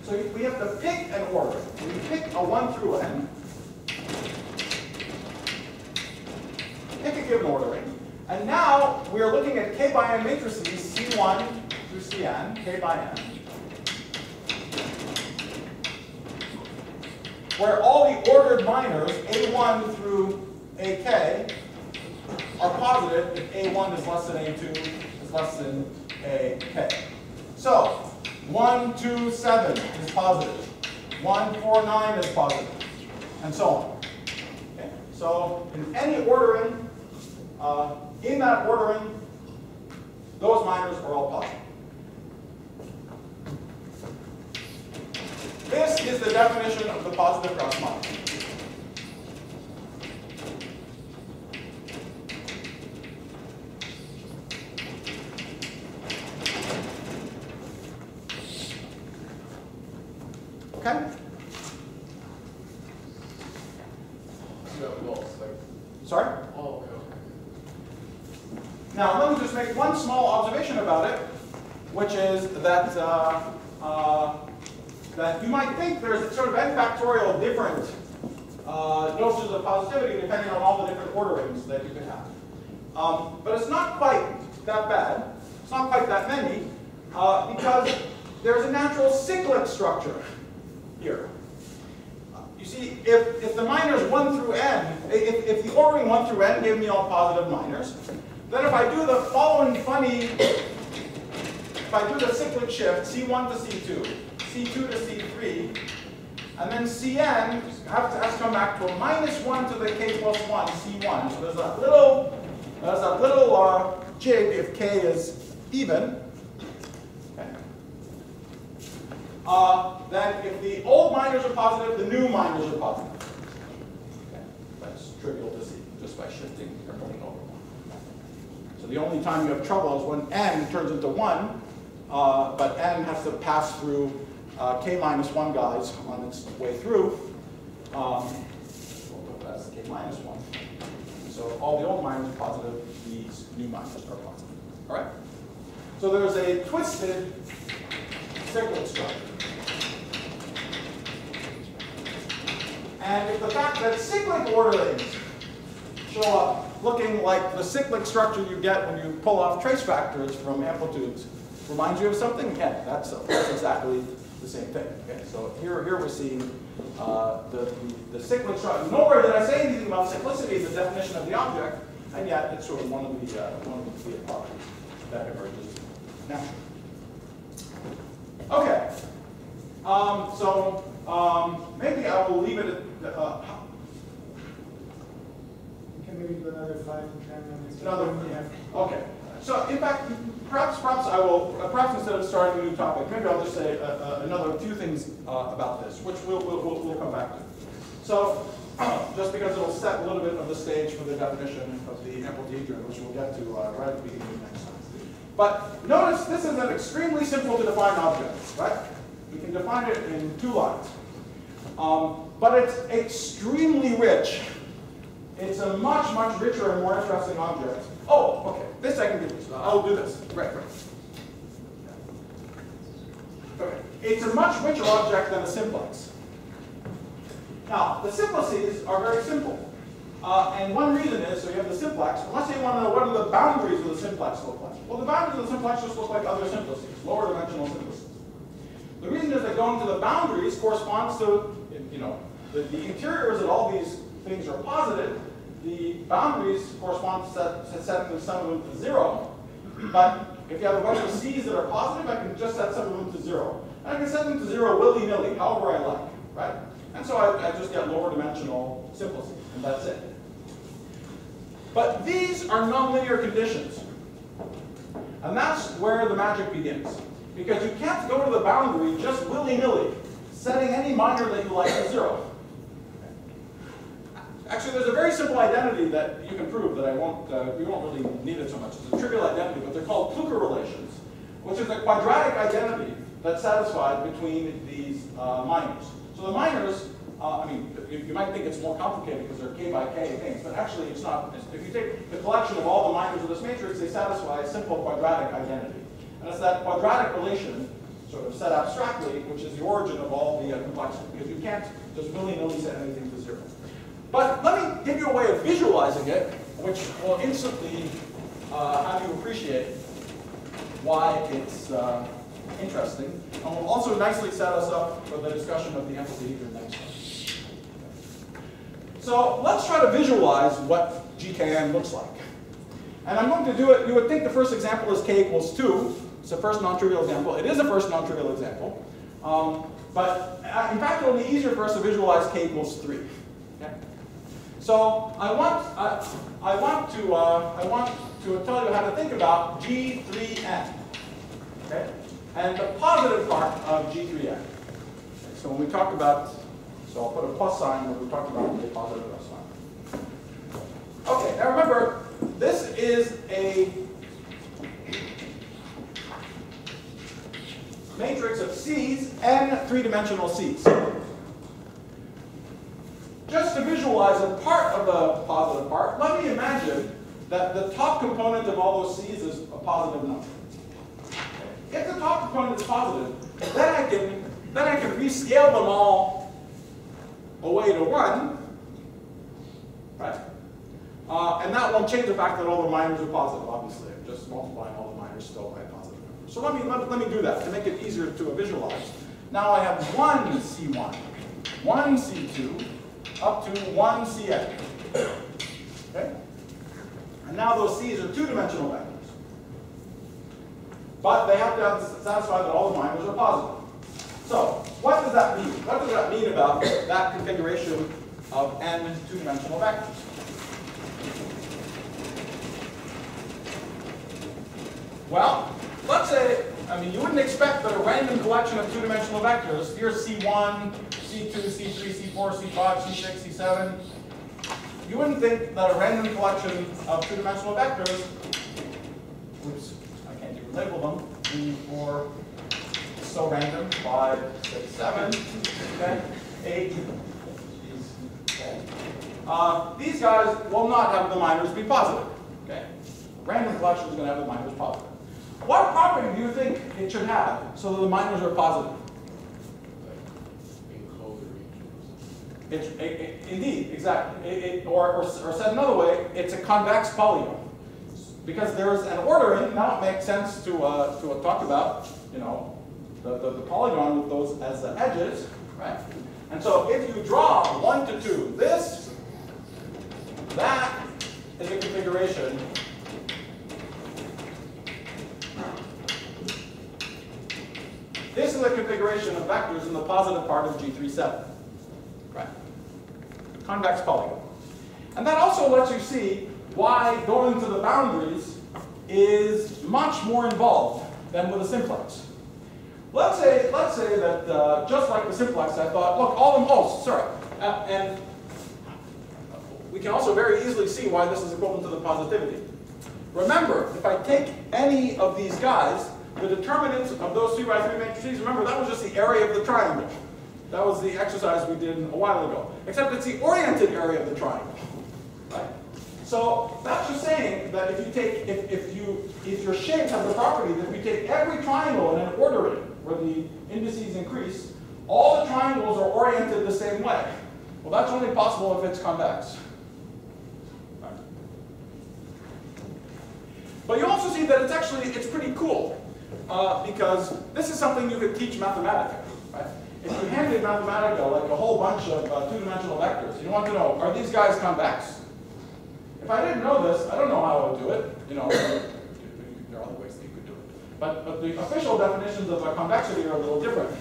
So we have to pick an order. We pick a 1 through n. Pick a given ordering. And now we are looking at k by n matrices, C1 through Cn, k by n, where all the ordered minors, A1 through AK, are positive if A1 is less than A2 is less than AK. So 1, 2, 7 is positive. 1, 4, 9 is positive, and so on. Okay. So in any ordering, in that ordering, those minors are all positive. This is the definition of the positive cross minor. Okay? Sorry? Oh, okay. Now, let me just make one small observation about it, which is that that you might think there's sort of n factorial different notions of positivity depending on all the different orderings that you could have. But it's not quite that bad. It's not quite that many because there's a natural cyclic structure here. You see, if the minors 1 through n, if the ordering 1 through n gave me all positive minors, then if I do the following funny, if I do the cyclic shift, C1 to C2, C2 to C3, and then Cn has to come back to a -1 to the k plus 1, C1. So there's that little jig if k is even. Then if the old minors are positive, the new minors are positive. Okay. That's trivial to see just by shifting everything over. So the only time you have trouble is when n turns into 1, but n has to pass through k minus 1 guys on its way through. That's k minus 1. So all the old minors are positive, these new minors are positive. All right? So there's a twisted cyclic structure. And if the fact that cyclic orderings show up looking like the cyclic structure you get when you pull off trace factors from amplitudes reminds you of something, yeah, that's exactly the same thing. Okay, so here we're seeing the cyclic structure. Nowhere did I say anything about cyclicity as a definition of the object, and yet it's sort of one of the properties that emerges naturally. Okay, so maybe I will leave it at. You can maybe do another 5 to 10 minutes. Another, yeah. Okay. So in fact, perhaps I will, perhaps instead of starting a new topic, maybe I'll just say another few things about this, which we'll come back to. So just because it'll set a little bit of the stage for the definition of the amplitude, which we'll get to right at the beginning of next time. But notice this is an extremely simple to define object, right? We can define it in 2 lines. But it's extremely rich. It's a much, much richer and more interesting object. Oh, okay. This I can do. I'll do this. Right. Okay. It's a much richer object than a simplex. Now, the simplices are very simple. And one reason is, so you have the simplex, and let's say you want to know what do the boundaries of the simplex look like. Well, the boundaries of the simplex just look like other simplices, lower dimensional simplices. The reason is that going to the boundaries corresponds to, you know, the interiors of all these things are positive. The boundaries correspond to setting some of them to 0. But if you have a bunch of c's that are positive, I can just set some of them to 0. And I can set them to 0 willy-nilly, however I like, right? And so I just get lower dimensional simplices, and that's it. But these are nonlinear conditions. And that's where the magic begins. Because you can't go to the boundary just willy-nilly, setting any minor that you like to 0. Actually, there's a very simple identity that you can prove that we won't really need it so much. It's a trivial identity, but they're called Kluger relations, which is a quadratic identity that's satisfied between these minors. So the minors, I mean, you might think it's more complicated because they're k by k things, but actually it's not. If you take the collection of all the minors of this matrix, they satisfy a simple quadratic identity. And it's that quadratic relation, sort of set abstractly, which is the origin of all the complexity, because you can't just willy-nilly set anything to 0. But let me give you a way of visualizing it, which will instantly have you appreciate why it's interesting, and will also nicely set us up for the discussion of the amplitude next time. So let's try to visualize what GKN looks like. And I'm going to do it, you would think the first example is k equals 2. It's the first non-trivial example. It is the first non-trivial example. But in fact, it'll be easier for us to visualize k equals 3. Okay? So I want to tell you how to think about G3n. Okay? And the positive part of G3n. Okay, so when we talk about, so I'll put a plus sign when we talk about the positive plus sign. Okay, now remember, this is a matrix of C's and three-dimensional C's. Just to visualize a part of the positive part, let me imagine that the top component of all those C's is a positive number. If the top component is positive, then I can rescale them all away to 1, right? And that won't change the fact that all the minors are positive, obviously. I'm just multiplying all the minors still by a positive number. So let me do that to make it easier to visualize. Now I have 1 C1, 1 C2, up to 1 Cn. Okay? And now those C's are two-dimensional vectors. But they have to satisfy that all the minors are positive. So what does that mean? What does that mean about that configuration of n two-dimensional vectors? Well, let's say, I mean, you wouldn't expect that a random collection of two-dimensional vectors, here's C1, C2, C3, C4, C5, C6, C7, you wouldn't think that a random collection of two-dimensional vectors, oops, I can't even label them, 3, 4, so random, 5, 6, 7, okay, 8, okay. These guys will not have the minors be positive, okay? A random collection is going to have the minors positive. What property do you think it should have so that the minors are positive? Indeed, exactly. Or said another way, it's a convex polygon. Because there's an ordering, now it makes sense to talk about, you know, the polygon with those as the edges, right? And so if you draw 1 to 2, that is a configuration . This is a configuration of vectors in the positive part of G37, right? Convex polygon. And that also lets you see why going to the boundaries is much more involved than with a simplex. Let's say that just like the simplex, I thought, look, all of them, oh, sorry. And we can also very easily see why this is equivalent to the positivity. Remember, if I take any of these guys, the determinant of those 3 by 3 matrices, remember, that was just the area of the triangle. That was the exercise we did a while ago. Except it's the oriented area of the triangle, right? So that's just saying that if you take, if your shape has the property that if you take every triangle in an ordering where the indices increase, all the triangles are oriented the same way. Well, that's only possible if it's convex. Right. But you also see that it's pretty cool, because this is something you could teach Mathematica. Right? If you handed Mathematica like a whole bunch of two-dimensional vectors, you want to know, are these guys convex? If I didn't know this, I don't know how I would do it. You know, there are other ways that you could do it. But the official definitions of convexity are a little different.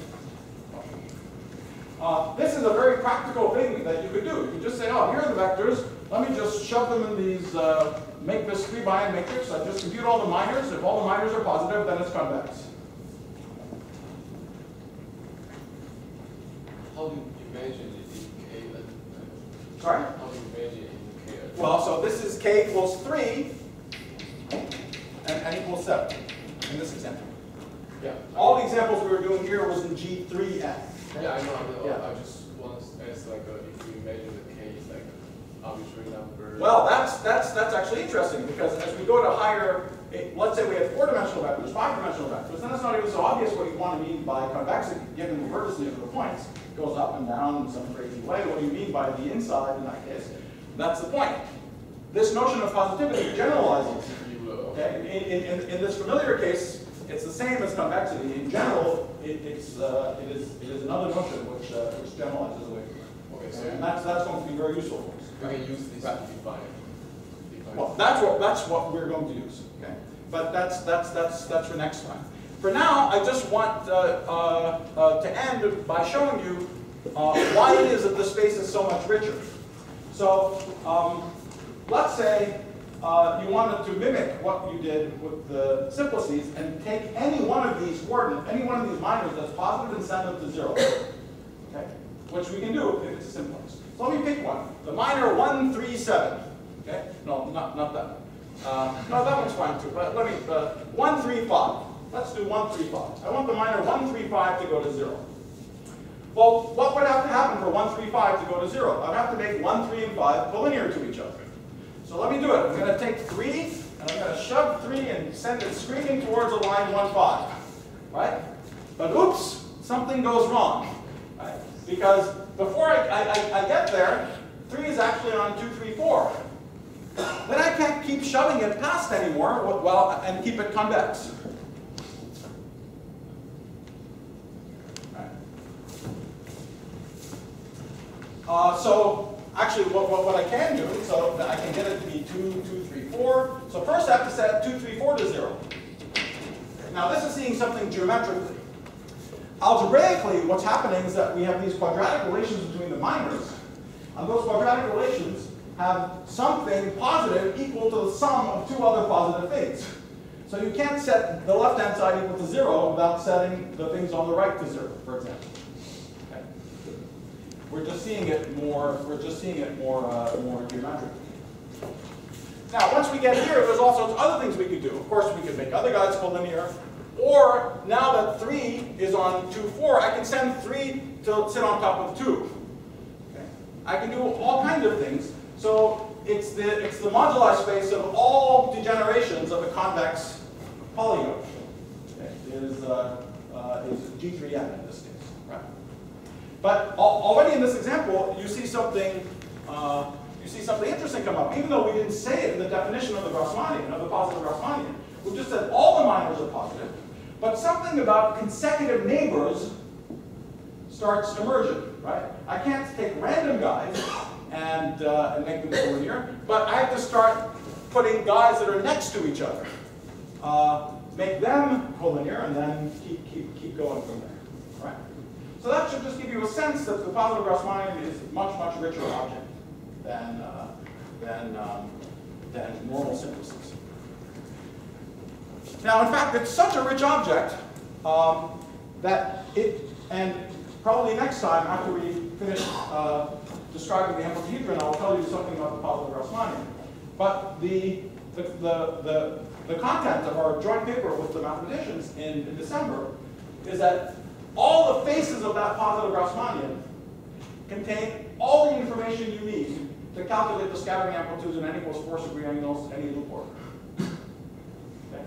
This is a very practical thing that you could do. You could just say, oh, here are the vectors. Let me just shove them in these, make this 3-bind matrix. I just compute all the minors. If all the minors are positive, then it's convex. How do you imagine it in K? Sorry? How do you imagine it in K? Well, so this is K equals 3 and N equals 7 in this example. Yeah. All the examples we were doing here was in G3N. Yeah, I know. Yeah. I just want to ask, like, if you imagine the K is like arbitrary number. Well, that's actually interesting, because as we go to higher, let's say we have 4-dimensional vectors, 5-dimensional vectors, then it's not even so obvious what you want to mean by convexity, given the vertices of the points. It goes up and down in some crazy way. What do you mean by the inside in that case? That's the point. This notion of positivity generalizes. Okay? In this familiar case, it's the same as convexity. In general, it is another notion which generalizes away from it. Okay, so and that's going to be very useful for us. we can use this to define. Well, that's what we're going to use. Okay, but that's for next time. For now, I just want to end by showing you why it is that the space is so much richer. So let's say you wanted to mimic what you did with the simplices and take any one of these coordinates, any one of these minors that's positive and send them to 0. Okay, which we can do if it's a simplex. So let me pick one. The minor 1, 3, 7. Okay, no, not that one. No, that one's fine too. But let me 1, 3, 5. Let's do 1, 3, 5. I want the minor 1, 3, 5 to go to 0. Well, what would have to happen for 1, 3, 5 to go to 0? I'd have to make 1, 3, and 5 collinear to each other. So let me do it. I'm going to take 3, and I'm going to shove 3 and send it screaming towards a line 1, 5. Right? But oops, something goes wrong. Right? Because before I get there, 3 is actually on 2, 3, 4. Then I can't keep shoving it past anymore, well, and keep it convex. So actually, what I can do, so that I can get it to be 2, 2, 3, 4. So first I have to set 2, 3, 4 to 0. Now this is seeing something geometrically. Algebraically, what's happening is that we have these quadratic relations between the minors, and those quadratic relations have something positive equal to the sum of 2 other positive things. So you can't set the left-hand side equal to 0 without setting the things on the right to 0, for example. Okay. We're just seeing it more. More geometrically. Now, once we get here, there's all sorts of other things we could do. Of course, we could make other guys collinear. Or now that 3 is on 2, 4, I can send 3 to sit on top of 2. Okay. I can do all kinds of things. So it's the moduli space of all degenerations of a convex polygon. Okay. Is G3N in this case, right? But already in this example, you see something interesting come up. Even though we didn't say it in the definition of the Grassmannian, of the positive Grassmannian, we just said all the minors are positive. But something about consecutive neighbors starts emerging, right? I can't take random guys and make them collinear, but I have to start putting guys that are next to each other, make them collinear, and then keep going from there, right? So that should just give you a sense that the positive Grassmannian is a much, much richer object than normal simplices. Now, in fact, it's such a rich object that and probably next time after we finish describing the amplitude, I'll tell you something about the positive Grassmannian. But the content of our joint paper with the mathematicians in December is that all the faces of that positive Grassmannian contain all the information you need to calculate the scattering amplitudes in n equals 4 degree angles, any loop order. Okay.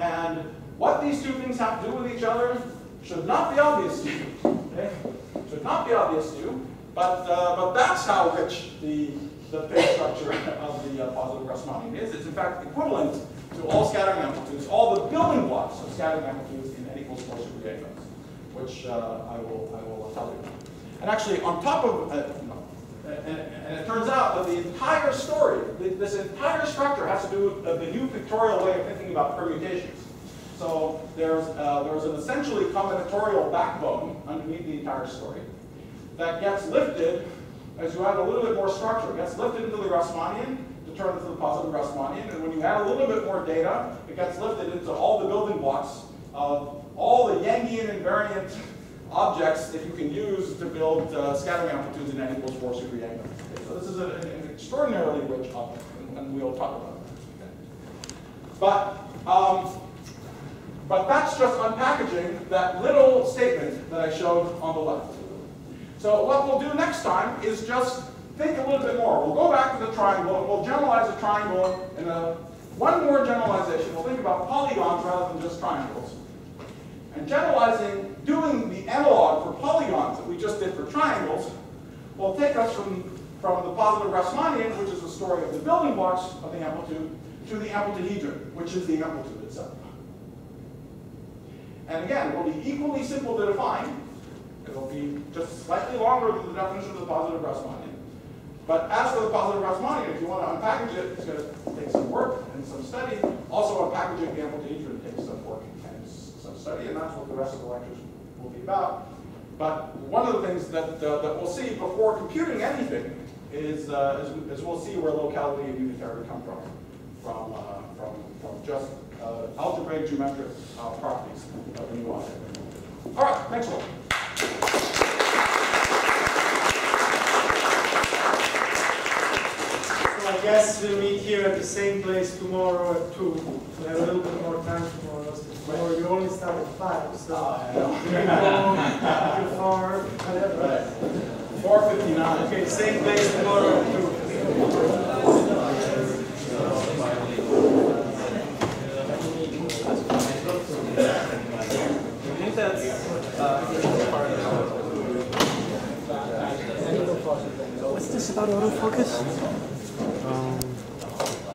And what these two things have to do with each other should not be obvious to you. Okay? Should not be obvious to you. But that's how rich the phase structure of the positive Grassmannian is. It's in fact equivalent to all scattering amplitudes, all the building blocks of scattering amplitudes in n equals 4 super Yeagans, which I will tell you. And actually, on top of, and it turns out that the entire story, this entire structure has to do with the new pictorial way of thinking about permutations. So there's an essentially combinatorial backbone underneath the entire story that gets lifted as you add a little bit more structure. It gets lifted into the Grassmannian to turn into the positive Grassmannian, and when you add a little bit more data, it gets lifted into all the building blocks of all the Yangian invariant objects that you can use to build scattering amplitudes in n equals 4 super Yang. Okay, so this is an extraordinarily rich object, and we'll talk about that. But that's just unpackaging that little statement that I showed on the left. So what we'll do next time is just think a little bit more. We'll go back to the triangle, and we'll generalize the triangle in one more generalization. We'll think about polygons rather than just triangles. And generalizing, doing the analog for polygons that we just did for triangles, will take us from the positive Grassmannian, which is the story of the building blocks of the amplitude, to the amplituhedron, which is the amplitude itself. And again, it will be equally simple to define. It will be just slightly longer than the definition of the positive Grassmannian. But as for the positive Grassmannian, if you want to unpackage it, it's going to take some work and some study. Also, unpackaging the amplituhedron takes some work and some study, and that's what the rest of the lectures will be about. But one of the things that we'll see before computing anything is we'll see where locality and unitarity come from just algebraic geometric properties of the new object. All right, next one. So I guess we'll meet here at the same place tomorrow at 2. We have a little bit more time tomorrow. Tomorrow you only start at 5, so you can go before whatever. 4:59. Okay, same place tomorrow at 2. What's this about autofocus?